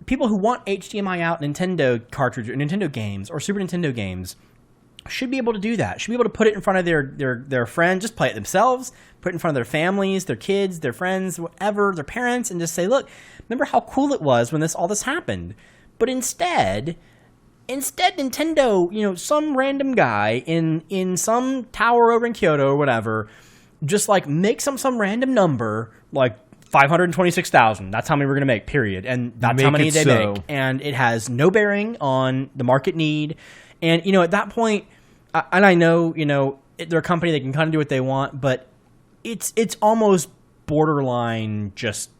S1: people who want HDMI out Nintendo cartridge or Nintendo games or Super Nintendo games should be able to do that. Should be able to put it in front of their friends, just play it themselves, put it in front of their families, their kids, their friends, whatever, their parents, and just say, look, remember how cool it was when all this happened. But instead Nintendo, some random guy in some tower over in Kyoto or whatever, just like make some random number, like 526,000. That's how many we're going to make, period. And that's how many they make. And it has no bearing on the market need. And, at that point, and I know, they're a company that can kind of do what they want, but it's almost borderline just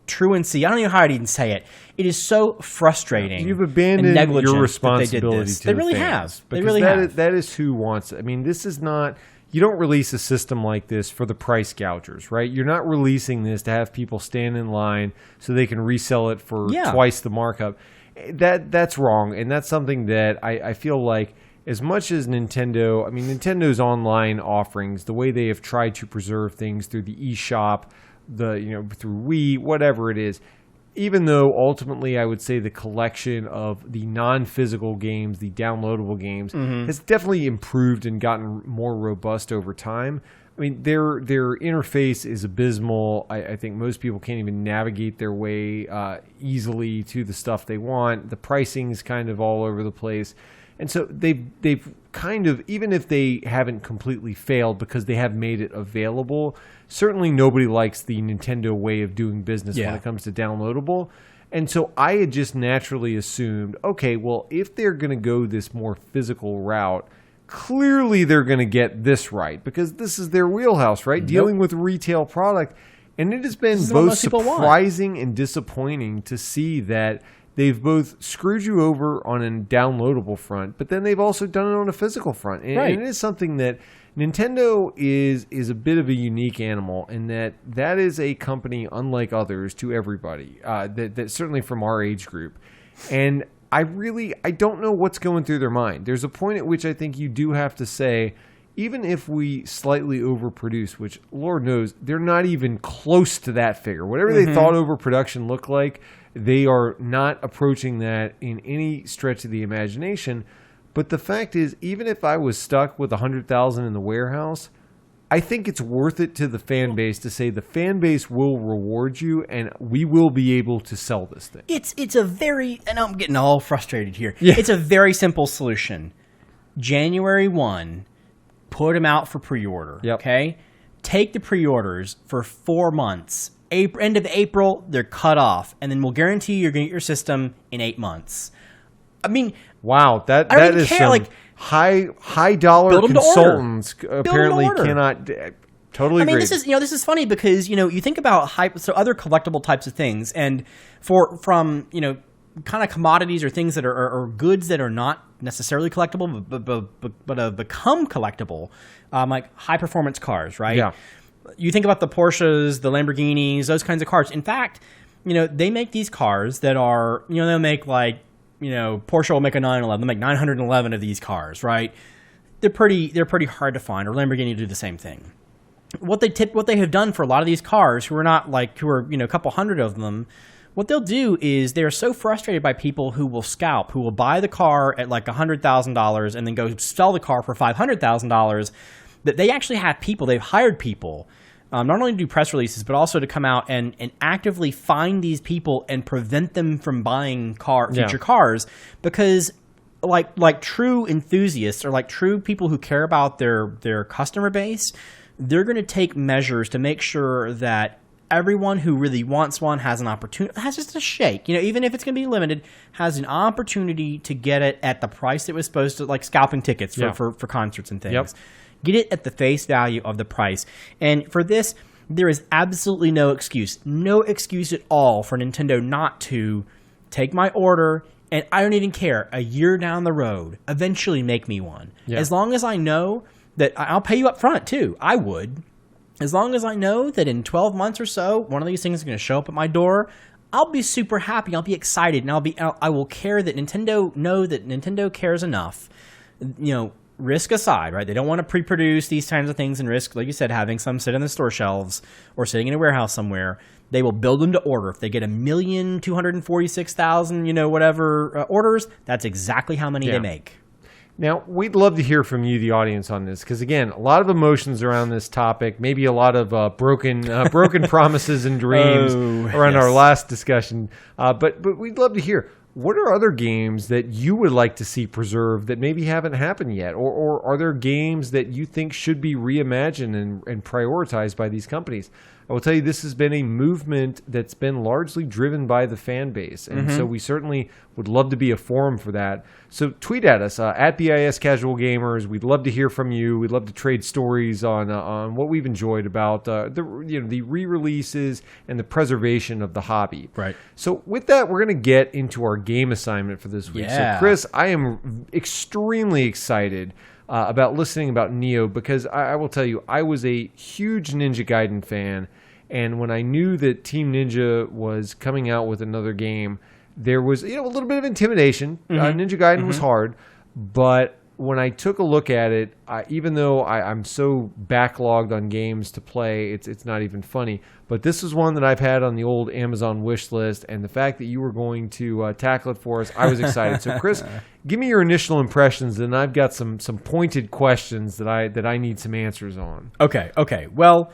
S1: truancy. I don't know how I'd even say it. It is so frustrating.
S2: You've abandoned your responsibility to
S1: they really
S2: the
S1: have.
S2: They
S1: really have.
S2: That is who wants it. I mean, this is not... You don't release a system like this for the price gougers, right? You're not releasing this to have people stand in line so they can resell it for twice the markup. That's wrong, and that's something that I feel like as much as Nintendo's online offerings, the way they have tried to preserve things through the eShop, through Wii, whatever it is, even though ultimately I would say the collection of the non-physical games, the downloadable games, has definitely improved and gotten more robust over time. I mean, their interface is abysmal. I think most people can't even navigate their way easily to the stuff they want. The pricing is kind of all over the place. And so they've kind of, even if they haven't completely failed because they have made it available, certainly nobody likes the Nintendo way of doing business when it comes to downloadable. And so I had just naturally assumed, okay, well, if they're going to go this more physical route, clearly they're going to get this right because this is their wheelhouse, right? Dealing with retail product. And it has been both surprising and disappointing to see that they've both screwed you over on a downloadable front, but then they've also done it on a physical front. And, and it is something that Nintendo is a bit of a unique animal in that is a company unlike others to everybody, that certainly from our age group. And I don't know what's going through their mind. There's a point at which I think you do have to say, even if we slightly overproduce, which Lord knows, they're not even close to that figure. Whatever they thought overproduction looked like, they are not approaching that in any stretch of the imagination. But the fact is, even if I was stuck with 100,000 in the warehouse, I think it's worth it to the fan base to say the fan base will reward you and we will be able to sell this thing.
S1: It's a very, and I'm getting all frustrated here. Yeah. It's a very simple solution. January 1, put them out for pre-order. Okay? Take the pre-orders for 4 months. End of April, they're cut off, and then we'll guarantee you're going to get your system in 8 months. I mean,
S2: wow, that is some high dollar consultants apparently cannot. Totally agree.
S1: I mean, this is funny because you think about other collectible types of things, and from kind of commodities or things that are goods that are not necessarily collectible, but have become collectible, like high performance cars, right? Yeah. You think about the Porsches, the Lamborghinis, those kinds of cars. In fact, they make these cars that are, they'll make Porsche will make a 911. They'll make 911 of these cars, right? They're pretty hard to find, or Lamborghini do the same thing. What they have done for a lot of these cars who are a couple hundred of them, what they'll do is they're so frustrated by people who will scalp, who will buy the car at like $100,000 and then go sell the car for $500,000, that they actually have people, they've hired people, not only to do press releases, but also to come out and actively find these people and prevent them from buying future cars, because like true enthusiasts or like true people who care about their customer base, they're going to take measures to make sure that everyone who really wants one has an opportunity, has just a shake, even if it's going to be limited, has an opportunity to get it at the price it was supposed to, like scalping tickets for concerts and things. Yep. Get it at the face value of the price. And for this, there is absolutely no excuse at all for Nintendo not to take my order, and I don't even care, a year down the road, eventually make me one. Yeah. As long as I know that I'll pay you up front too. I would. As long as I know that in 12 months or so, one of these things is going to show up at my door, I'll be super happy. I'll be excited, and I will care that Nintendo cares enough, risk aside, right? They don't want to pre-produce these kinds of things and risk, like you said, having some sit on the store shelves or sitting in a warehouse somewhere. They will build them to order. If they get 1,246,000, whatever orders, that's exactly how many they make.
S2: Now, we'd love to hear from you, the audience, on this, because, again, a lot of emotions around this topic, maybe a lot of broken promises and dreams around our last discussion. But we'd love to hear, what are other games that you would like to see preserved that maybe haven't happened yet? Or are there games that you think should be reimagined and prioritized by these companies? I will tell you, this has been a movement that's been largely driven by the fan base. And so we certainly would love to be a forum for that. So tweet at us, at BIS Casual Gamers. We'd love to hear from you. We'd love to trade stories on what we've enjoyed about the re-releases and the preservation of the hobby.
S1: Right.
S2: So with that, we're going to get into our game assignment for this week.
S1: Yeah.
S2: So Chris, I am extremely excited about listening about Nioh, because I will tell you, I was a huge Ninja Gaiden fan, and when I knew that Team Ninja was coming out with another game, there was a little bit of intimidation. Ninja Gaiden was hard, but when I took a look at it, even though I'm so backlogged on games to play, it's not even funny. But this is one that I've had on the old Amazon wish list, and the fact that you were going to tackle it for us, I was excited. So, Chris, give me your initial impressions, and I've got some pointed questions that I need some answers on.
S1: Okay. Well,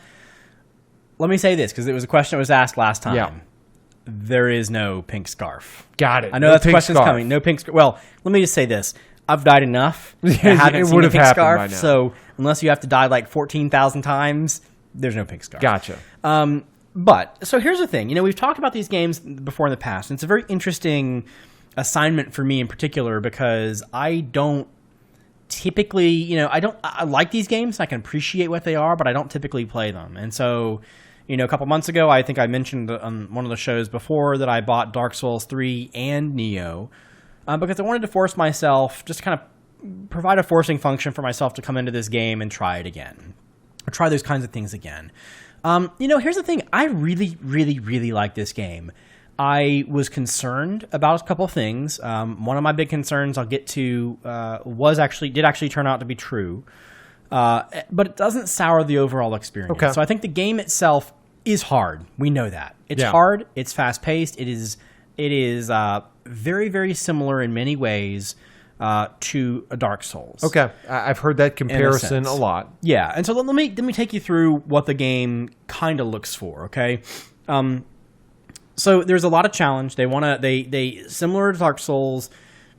S1: let me say this, because it was a question that was asked last time.
S2: Yeah.
S1: There is no pink scarf.
S2: Got it.
S1: I know
S2: No
S1: that's the
S2: pink
S1: question's
S2: scarf.
S1: coming. No pink scarf. Well, let me just say this. I've died enough. I
S2: It
S1: haven't seen
S2: would
S1: a
S2: have
S1: pink
S2: happened
S1: scarf.
S2: by now.
S1: So unless you have to die like 14,000 times, there's no pink scarf.
S2: Gotcha.
S1: But so here's the thing. We've talked about these games before in the past, and it's a very interesting assignment for me in particular, because I don't typically, I like these games. I can appreciate what they are, but I don't typically play them. And so, a couple months ago, I think I mentioned on one of the shows before that I bought Dark Souls 3 and Nioh, because I wanted to force myself, just kind of provide a forcing function for myself to come into this game and try it again, or try those kinds of things again. Here's the thing. I really, really, really like this game. I was concerned about a couple of things. One of my big concerns I'll get to did actually turn out to be true, but it doesn't sour the overall experience.
S2: Okay.
S1: So I think the game itself is hard. We know that. It's hard. It's fast-paced. It is very, very similar in many ways to a Dark Souls.
S2: Okay, I've heard that comparison a lot.
S1: Yeah, and so let me take you through what the game kind of looks for. Okay, so there's a lot of challenge. They similar to Dark Souls.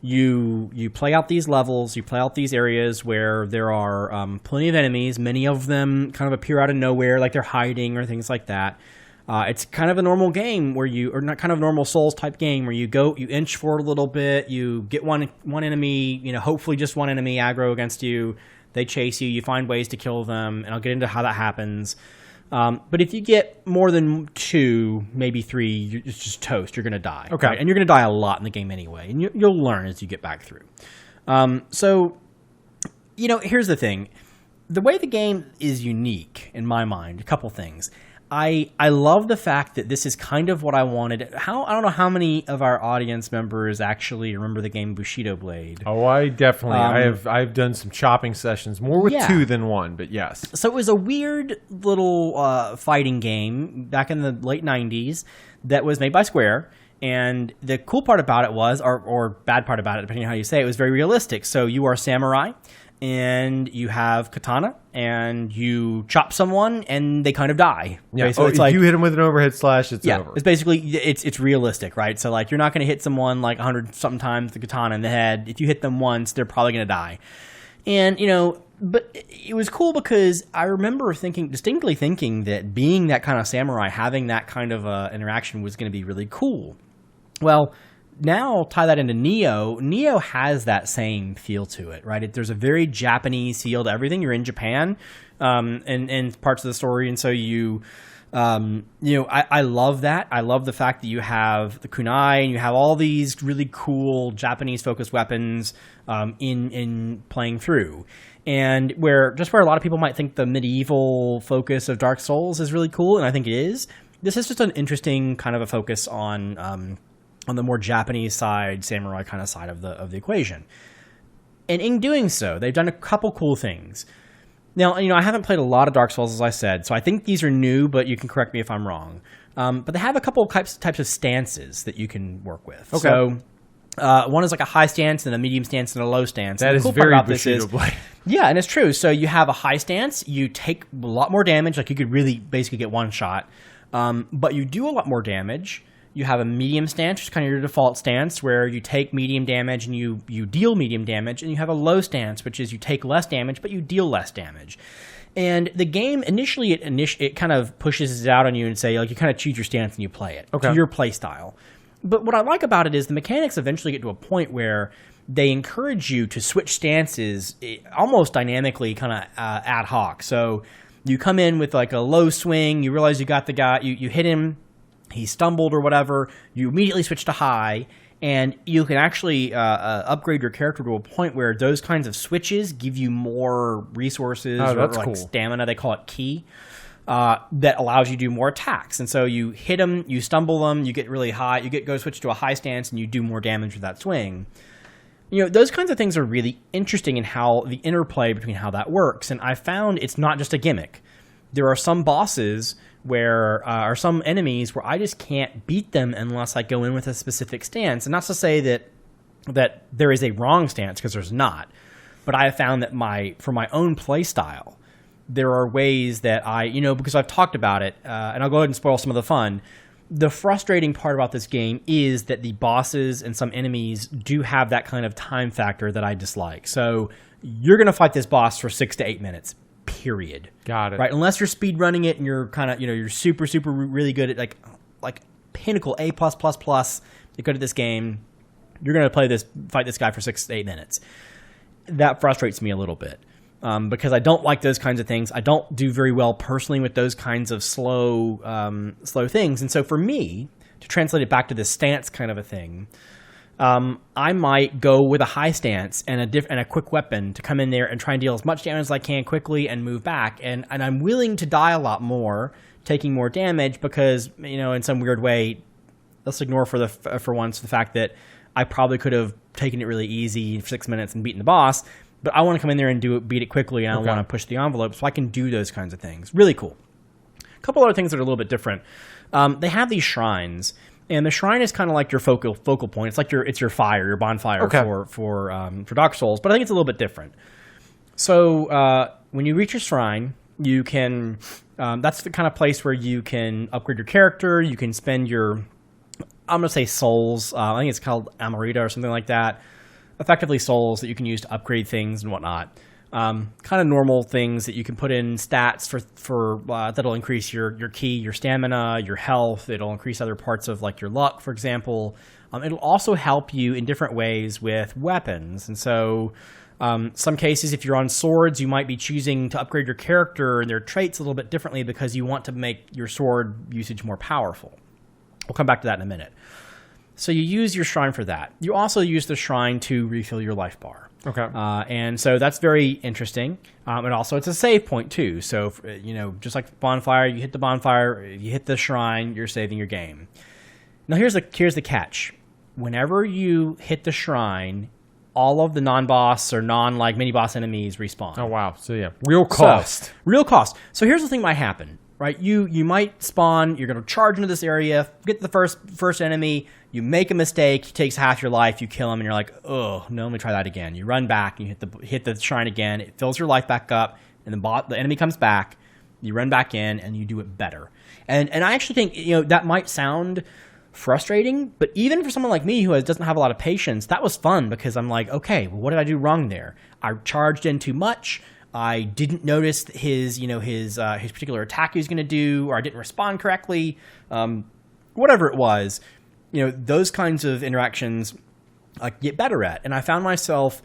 S1: You play out these levels. You play out these areas where there are plenty of enemies. Many of them kind of appear out of nowhere, like they're hiding or things like that. It's kind of a normal game or not kind of normal Souls type game where you inch forward a little bit, you get one enemy, hopefully just one enemy aggro against you. They chase you, you find ways to kill them, and I'll get into how that happens. But if you get more than 2, maybe 3, it's just toast. You're going to die.
S2: Okay.
S1: Right? And you're going to die a lot in the game anyway, and you'll learn as you get back through. So, here's the thing. The way the game is unique, in my mind, a couple things. I love the fact that this is kind of what I wanted. I don't know how many of our audience members actually remember the game Bushido Blade.
S2: Oh, I definitely. I've done some chopping sessions, more with 2 than 1, but yes.
S1: So it was a weird little fighting game back in the late 90s that was made by Square. And the cool part about it was, or bad part about it, depending on how you say it, was very realistic. So you are a samurai, and you have katana, and you chop someone, and they kind of die.
S2: Yeah.
S1: So
S2: if you hit them with an overhead slash, it's over.
S1: It's basically it's realistic, right? So like you're not going to hit someone like 100-something times the katana in the head. If you hit them once, they're probably going to die. And but it was cool because I remember distinctly thinking that being that kind of samurai, having that kind of interaction was going to be really cool. Well, now tie that into Nioh. Nioh has that same feel to it, right? There's a very Japanese feel to everything. You're in Japan, and parts of the story, and so I love that. I love the fact that you have the kunai and you have all these really cool Japanese-focused weapons in playing through. And where a lot of people might think the medieval focus of Dark Souls is really cool, and I think it is. This is just an interesting kind of a focus on the more Japanese side, samurai kind of side of the equation. And in doing so, they've done a couple cool things. Now, I haven't played a lot of Dark Souls, as I said, so I think these are new, but you can correct me if I'm wrong. But they have a couple of types of stances that you can work with.
S2: Okay.
S1: So one is like a high stance and a medium stance and a low stance.
S2: That
S1: and
S2: is
S1: the cool part
S2: very
S1: about this is,
S2: Bushido-Blade.
S1: yeah, and it's true. So you have a high stance, you take a lot more damage, like you could really basically get one shot, but you do a lot more damage. You have a medium stance, which is kind of your default stance, where you take medium damage and you deal medium damage, and you have a low stance, which is you take less damage, but you deal less damage. And the game, initially, it kind of pushes it out on you and say, like, you kind of choose your stance and you play it to your play style. But what I like about it is the mechanics eventually get to a point where they encourage you to switch stances almost dynamically, kind of ad hoc. So you come in with like a low swing, you realize you got the guy, you hit him, he stumbled or whatever, you immediately switch to high, and you can actually upgrade your character to a point where those kinds of switches give you more resources or like
S2: cool.
S1: stamina, they call it ki, that allows you to do more attacks. And so you hit them, you stumble them, you get really high, go switch to a high stance, and you do more damage with that swing. Those kinds of things are really interesting in how the interplay between how that works. And I found it's not just a gimmick. There are some bosses or some enemies where I just can't beat them unless I go in with a specific stance. And not to say that there is a wrong stance, because there's not. But I have found that for my own play style, there are ways that because I've talked about it, and I'll go ahead and spoil some of the fun. The frustrating part about this game is that the bosses and some enemies do have that kind of time factor that I dislike. So you're going to fight this boss for 6 to 8 minutes. Period.
S2: Got it.
S1: Right, unless you're speed running it and you're kind of you're super really good at like pinnacle A+++, you're good at this game. You're gonna fight this guy for 6 to 8 minutes. That frustrates me a little bit because I don't like those kinds of things. I don't do very well personally with those kinds of slow things. And so for me to translate it back to this stance kind of a thing, I might go with a high stance and a quick weapon to come in there and try and deal as much damage as I can quickly and move back. And I'm willing to die a lot more, taking more damage because, in some weird way, let's ignore for once the fact that I probably could have taken it really easy for 6 minutes and beaten the boss. But I want to come in there and beat it quickly, and I want to push the envelope, so I can do those kinds of things. Really cool. A couple other things that are a little bit different. They have these shrines. And the shrine is kind of like your focal point. It's like your fire, your bonfire for Dark Souls. But I think it's a little bit different. So when you reach your shrine, you can that's the kind of place where you can upgrade your character. You can spend your, I'm going to say souls. I think it's called Amarita or something like that. Effectively souls that you can use to upgrade things and whatnot. Kind of normal things that you can put in stats for that'll increase your ki, your stamina, your health. It'll increase other parts of like your luck, for example. It'll also help you in different ways with weapons. And so some cases, if you're on swords, you might be choosing to upgrade your character and their traits a little bit differently because you want to make your sword usage more powerful. We'll come back to that in a minute. So you use your shrine for that. You also use the shrine to refill your life bar.
S2: Okay.
S1: And so that's very interesting. And also it's a save point too. So, just like the bonfire, you hit the bonfire, you hit the shrine, you're saving your game. Now here's the catch. Whenever you hit the shrine, all of the non-boss or mini-boss enemies respawn.
S2: Oh, wow. So, yeah. Real cost.
S1: Real cost. So here's the thing that might happen, right? You might spawn, you're going to charge into this area, get the first enemy, you make a mistake, he takes half your life, you kill him, and you're like, oh, no, let me try that again. You run back, and you hit the shrine again, it fills your life back up, and the enemy comes back, you run back in, and you do it better. And I actually think, that might sound frustrating, but even for someone like me who doesn't have a lot of patience, that was fun because I'm like, okay, well, what did I do wrong there? I charged in too much. I didn't notice his particular attack he was going to do, or I didn't respond correctly. Whatever it was, those kinds of interactions I get better at. And I found myself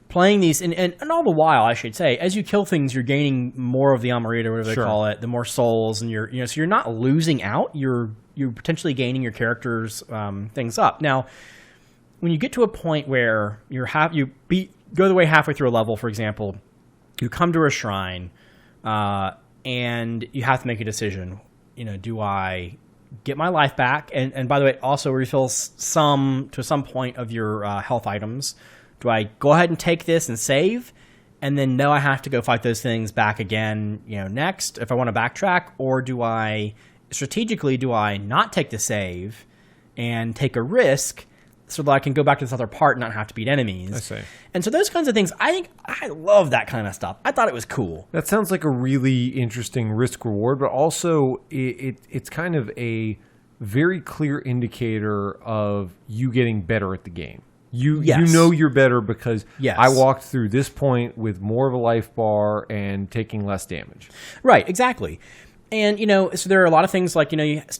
S1: playing these, and all the while, I should say, as you kill things, you're gaining more of the Amarita, or whatever they call it, the more souls, and so you're not losing out. You're potentially gaining your character's things up. Now, when you get to a point where go the way halfway through a level, for example, you come to a shrine, and you have to make a decision. Do I get my life back? And by the way, it also refills to some point of your health items. Do I go ahead and take this and save and then know I have to go fight those things back again, next if I want to backtrack, or do I not take the save and take a risk so that I can go back to this other part and not have to beat enemies?
S2: I see.
S1: And so those kinds of things, I love that kind of stuff. I thought it was cool.
S2: That sounds like a really interesting risk reward, but also it's kind of a very clear indicator of you getting better at the game. You know you're better because I walked through this point with more of a life bar and taking less damage.
S1: Right, exactly. And, so there are a lot of things like,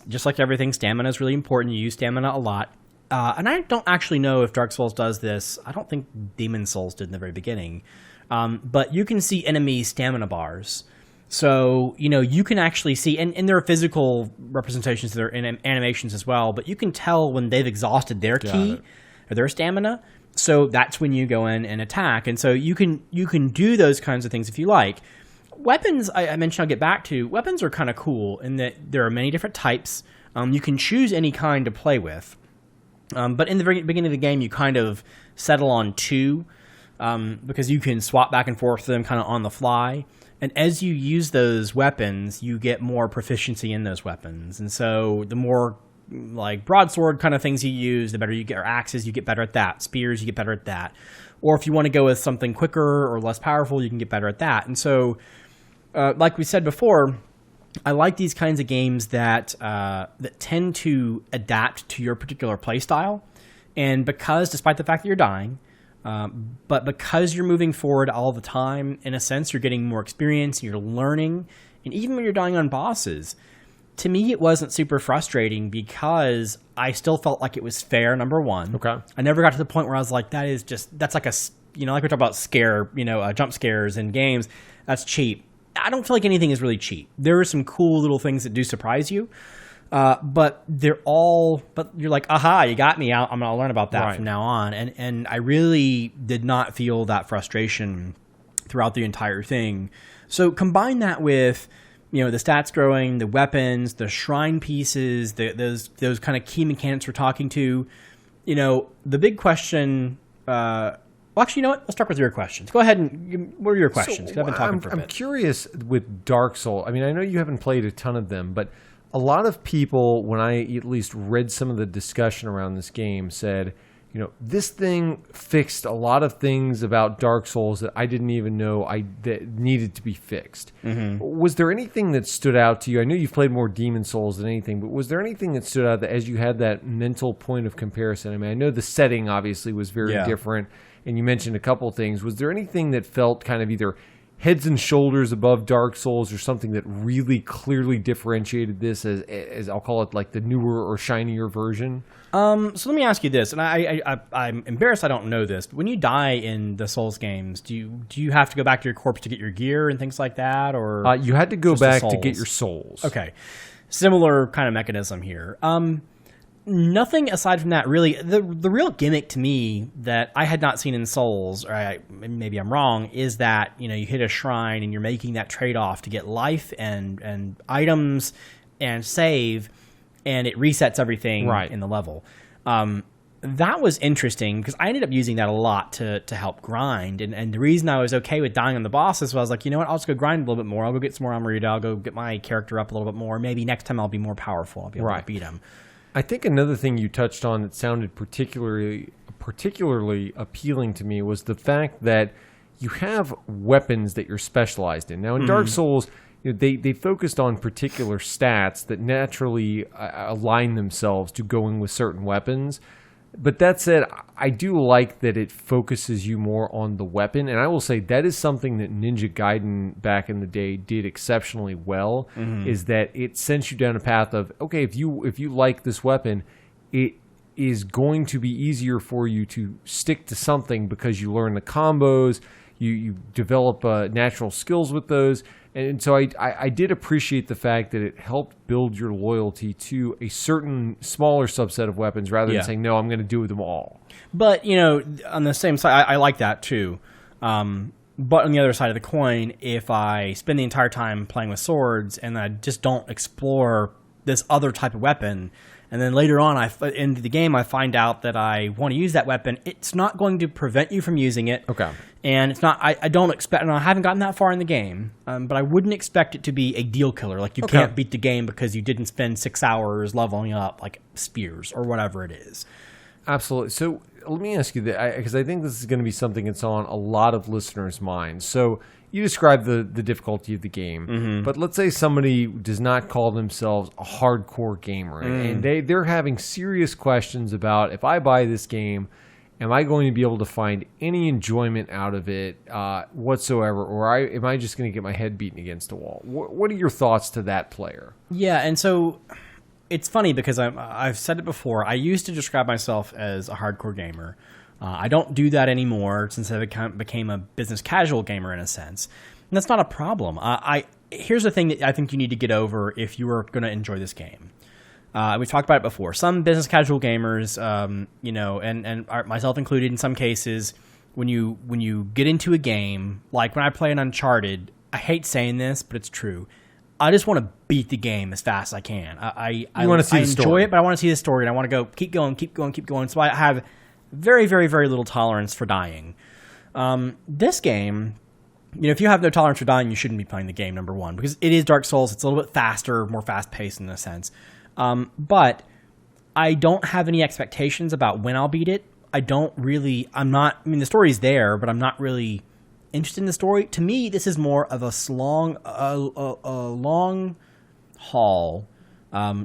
S1: just like everything, stamina is really important. You use stamina a lot. And I don't actually know if Dark Souls does this. I don't think Demon Souls did in the very beginning. But you can see enemy stamina bars. So, you can actually see, and there are physical representations that are in animations as well, but you can tell when they've exhausted their ki or their stamina. So that's when you go in and attack. And so you can do those kinds of things if you like. Weapons, I mentioned I'll get back to. Weapons are kind of cool in that there are many different types. You can choose any kind to play with. But in the very beginning of the game, you kind of settle on 2 because you can swap back and forth them kind of on the fly. And as you use those weapons, you get more proficiency in those weapons. And so the more like broadsword kind of things you use, the better you get. Or axes, you get better at that. Spears, you get better at that. Or if you want to go with something quicker or less powerful, you can get better at that. And so, like we said before, I like these kinds of games that tend to adapt to your particular play style. And because, despite the fact that you're dying, but because you're moving forward all the time, in a sense, you're getting more experience, you're learning. And even when you're dying on bosses, to me, it wasn't super frustrating because I still felt like it was fair, number one.
S2: Okay.
S1: I never got to the point where I was like, that's like like we talk about jump scares in games, that's cheap. I don't feel like anything is really cheap. There are some cool little things that do surprise you, but you're like, aha, you got me out. I'm going to learn about that from now on. And I really did not feel that frustration throughout the entire thing. So combine that with, the stats growing, the weapons, the shrine pieces, those kind of key mechanics we're talking to. The big question. Well, actually, you know what? Let's start with your questions. Go ahead and what are your questions? Because I've been talking for a bit.
S2: I'm curious with Dark Souls. I mean, I know you haven't played a ton of them, but a lot of people, when I at least read some of the discussion around this game, said, this thing fixed a lot of things about Dark Souls that I didn't even know that needed to be fixed. Mm-hmm. Was there anything that stood out to you? I know you've played more Demon Souls than anything, but was there anything that stood out that as you had that mental point of comparison? I mean, I know the setting obviously was very different, and you mentioned a couple things. Was there anything that felt kind of either heads and shoulders above Dark Souls or something that really clearly differentiated this as I'll call it like the newer or shinier version?
S1: So let me ask you this, and I'm embarrassed I don't know this, but when you die in the Souls games, do you have to go back to your corpse to get your gear and things like that, or
S2: you had to go back to get your souls? Okay,
S1: similar kind of mechanism here. Nothing aside from that, really. The real gimmick to me that I had not seen in Souls, or maybe I'm wrong, is that you hit a shrine and you're making that trade-off to get life and items and save, and it resets everything in the level. That was interesting because I ended up using that a lot to help grind, and the reason I was okay with dying on the bosses was I was like, you know what, I'll just go grind a little bit more. I'll go get some more Amarita. I'll go get my character up a little bit more. Maybe next time I'll be more powerful. I'll be able to beat him.
S2: I think another thing you touched on that sounded particularly appealing to me was the fact that you have weapons that you're specialized in. Now, in Dark Souls, they focused on particular stats that naturally align themselves to going with certain weapons. But that said, I do like that it focuses you more on the weapon. And I will say that is something that Ninja Gaiden back in the day did exceptionally well, is that it sends you down a path of, okay, if you like this weapon, it is going to be easier for you to stick to something because you learn the combos, you develop natural skills with those. And so I did appreciate the fact that it helped build your loyalty to a certain smaller subset of weapons rather than saying, no, I'm going to do them all.
S1: But, on the same side, I like that too. But on the other side of the coin, if I spend the entire time playing with swords and I just don't explore this other type of weapon, and then later on in the game I find out that I want to use that weapon, it's not going to prevent you from using it.
S2: Okay.
S1: And it's not. I don't expect. And I haven't gotten that far in the game, but I wouldn't expect it to be a deal killer. Like you can't beat the game because you didn't spend 6 hours leveling up like spears or whatever it is.
S2: Absolutely. So let me ask you that, because I think this is going to be something that's on a lot of listeners' minds. So you described the difficulty of the game, but let's say somebody does not call themselves a hardcore gamer, and they're having serious questions about, if I buy this game, am I going to be able to find any enjoyment out of it whatsoever, or am I just going to get my head beaten against a wall? What are your thoughts to that player?
S1: Yeah, and so it's funny because I've said it before. I used to describe myself as a hardcore gamer. I don't do that anymore since I became a business casual gamer in a sense. And that's not a problem. Here's the thing that I think you need to get over if you are going to enjoy this game. We've talked about it before. Some business casual gamers, and myself included in some cases, when you get into a game, like when I play an Uncharted, I hate saying this, but it's true. I just want to beat the game as fast as I can. I enjoy it, but I want to see the story, and I want to go keep going. So I have very, very, very little tolerance for dying. This game, if you have no tolerance for dying, you shouldn't be playing the game, number one, because it is Dark Souls. It's a little bit faster, more fast-paced in a sense. But I don't have any expectations about when I'll beat it. The story's there, but I'm not really interested in the story. To me, this is more of a long haul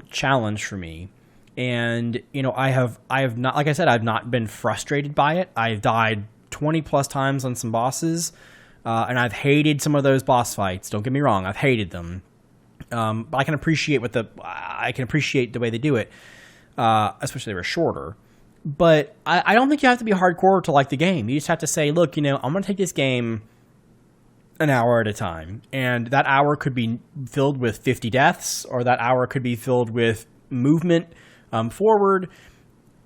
S1: challenge for me. And, I have not, like I said, I've not been frustrated by it. I've died 20 plus times on some bosses, and I've hated some of those boss fights. Don't get me wrong. I've hated them. But I can appreciate the way they do it, especially they were shorter. But I don't think you have to be hardcore to like the game. You just have to say, look, I'm going to take this game an hour at a time, and that hour could be filled with 50 deaths, or that hour could be filled with movement forward.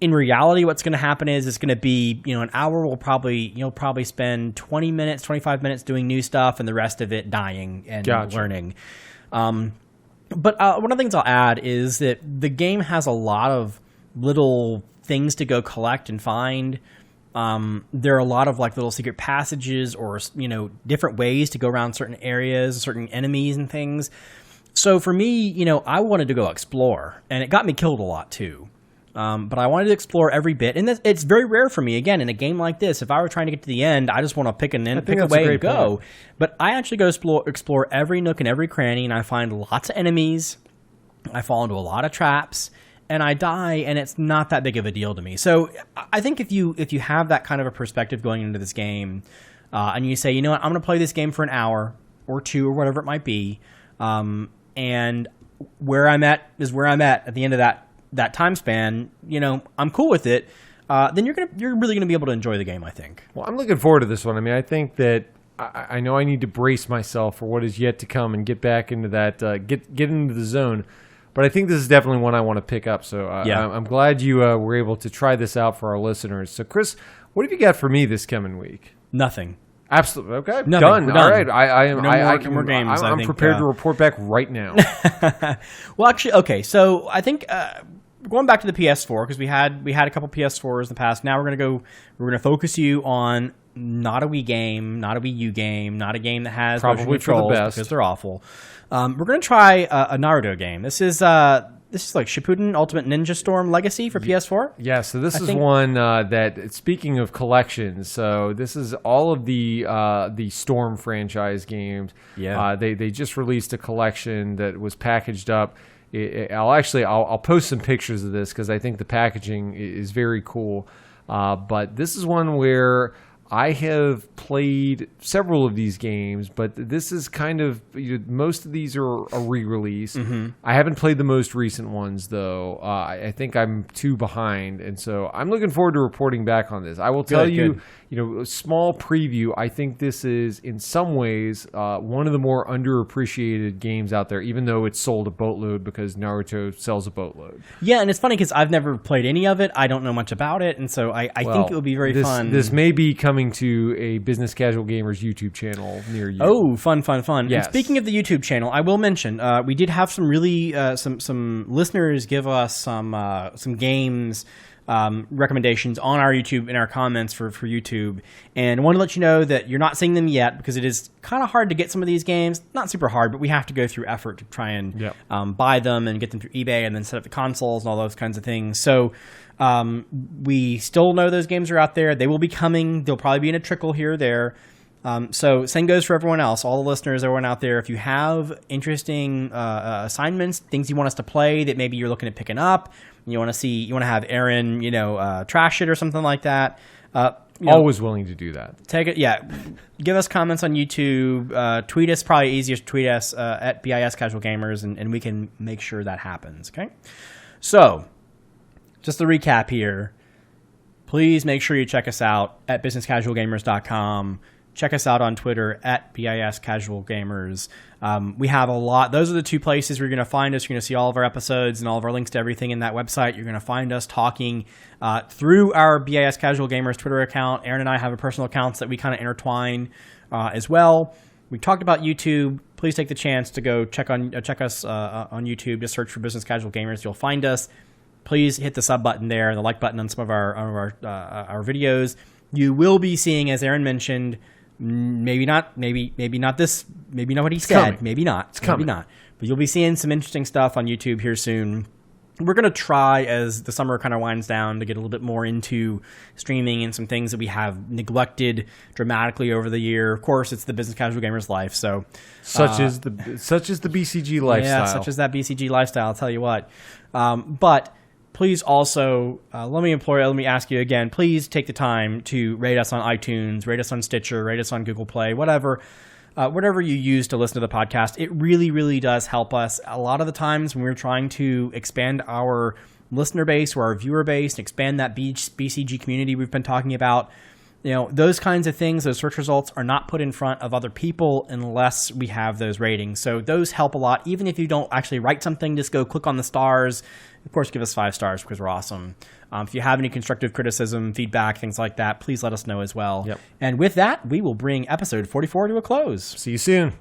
S1: In reality, what's going to happen is it's going to be, an hour you'll probably spend 20 minutes, 25 minutes doing new stuff, and the rest of it dying and learning. But one of the things I'll add is that the game has a lot of little things to go collect and find. There are a lot of little secret passages or, different ways to go around certain areas, certain enemies and things. So for me, I wanted to go explore, and it got me killed a lot too. But I wanted to explore every bit, and it's very rare for me. Again, in a game like this, if I were trying to get to the end, I just want to pick a way and go. Point. But I actually go explore every nook and every cranny, and I find lots of enemies. I fall into a lot of traps, and I die, and it's not that big of a deal to me. So I think if you have that kind of a perspective going into this game, and you say, I'm going to play this game for an hour or two or whatever it might be, and where I'm at is where I'm at the end of that time span, I'm cool with it, then you're really gonna be able to enjoy the game, I think.
S2: Well, I'm looking forward to this one. I mean, I think that I know I need to brace myself for what is yet to come and get back into that, get into the zone. But I think this is definitely one I want to pick up. So I'm glad you were able to try this out for our listeners. So Chris, what have you got for me this coming week?
S1: Nothing.
S2: Absolutely. Okay.
S1: Nothing.
S2: Done. All right.
S1: More games.
S2: I'm prepared to report back right now.
S1: Well, actually, okay. So I think going back to the PS4, because we had a couple PS4s in the past. Now we're gonna focus you on not a Wii game, not a Wii U game, not a game that has
S2: probably
S1: motion controls, because they're awful. We're gonna try a Naruto game. This is like Shippuden Ultimate Ninja Storm Legacy for PS4.
S2: Yeah, so this is one that, speaking of collections, so this is all of the Storm franchise games.
S1: Yeah.
S2: They just released a collection that was packaged up. I'll post some pictures of this because I think the packaging is very cool. But this is one where I have played several of these games, but this is kind of, most of these are a re-release. Mm-hmm. I haven't played the most recent ones, though. I think I'm too behind, and so I'm looking forward to reporting back on this. I will tell you, a small preview. I think this is, in some ways, one of the more underappreciated games out there, even though it's sold a boatload because Naruto sells a boatload.
S1: Yeah, and it's funny because I've never played any of it. I don't know much about it, and so I think it would be very fun. This
S2: may be coming to a Business Casual Gamers YouTube channel near you.
S1: Oh, fun.
S2: Yes.
S1: And speaking of the YouTube channel, I will mention we did have some really some listeners give us some games recommendations on our YouTube in our comments for YouTube. And I want to let you know that you're not seeing them yet because it is kind of hard to get some of these games. Not super hard, but we have to go through effort to try and buy them and get them through eBay and then set up the consoles and all those kinds of things. So we still know those games are out there. They will be coming. They'll probably be in a trickle here or there. So same goes for everyone else, all the listeners, everyone out there. If you have interesting assignments, things you want us to play that maybe you're looking at picking up, you want to have Aaron, trash it or something like that.
S2: Always willing to do that.
S1: Take it, give us comments on YouTube. Tweet us, probably easiest to tweet us at BIS Casual Gamers, and we can make sure that happens. Okay, so just to recap here, please make sure you check us out at businesscasualgamers.com. Check us out on Twitter at BIS Casual Gamers. We have a lot. Those are the two places where you're going to find us. You're going to see all of our episodes and all of our links to everything in that website. You're going to find us talking through our BIS Casual Gamers Twitter account. Aaron and I have personal accounts that we kind of intertwine as well. We talked about YouTube. Please take the chance to go check us on YouTube. Just search for Business Casual Gamers. You'll find us. Please hit the sub button there and the like button on some of our videos. You will be seeing, as Aaron mentioned, maybe not what he said.
S2: Coming.
S1: Maybe not.
S2: It's coming.
S1: Maybe not. But you'll be seeing some interesting stuff on YouTube here soon. We're going to try, as the summer kind of winds down, to get a little bit more into streaming and some things that we have neglected dramatically over the year. Of course, it's the Business Casual Gamer's life. So
S2: such is the BCG lifestyle.
S1: Yeah, such as that BCG lifestyle, I'll tell you what. But please also, let me ask you again, please take the time to rate us on iTunes, rate us on Stitcher, rate us on Google Play, whatever you use to listen to the podcast. It really, really does help us. A lot of the times when we're trying to expand our listener base or our viewer base, and expand that BCG community we've been talking about, those kinds of things, those search results are not put in front of other people unless we have those ratings. So those help a lot. Even if you don't actually write something, just go click on the stars. Of course, give us 5 stars because we're awesome. If you have any constructive criticism, feedback, things like that, please let us know as well.
S2: Yep.
S1: And with that, we will bring episode 44 to a close.
S2: See you soon.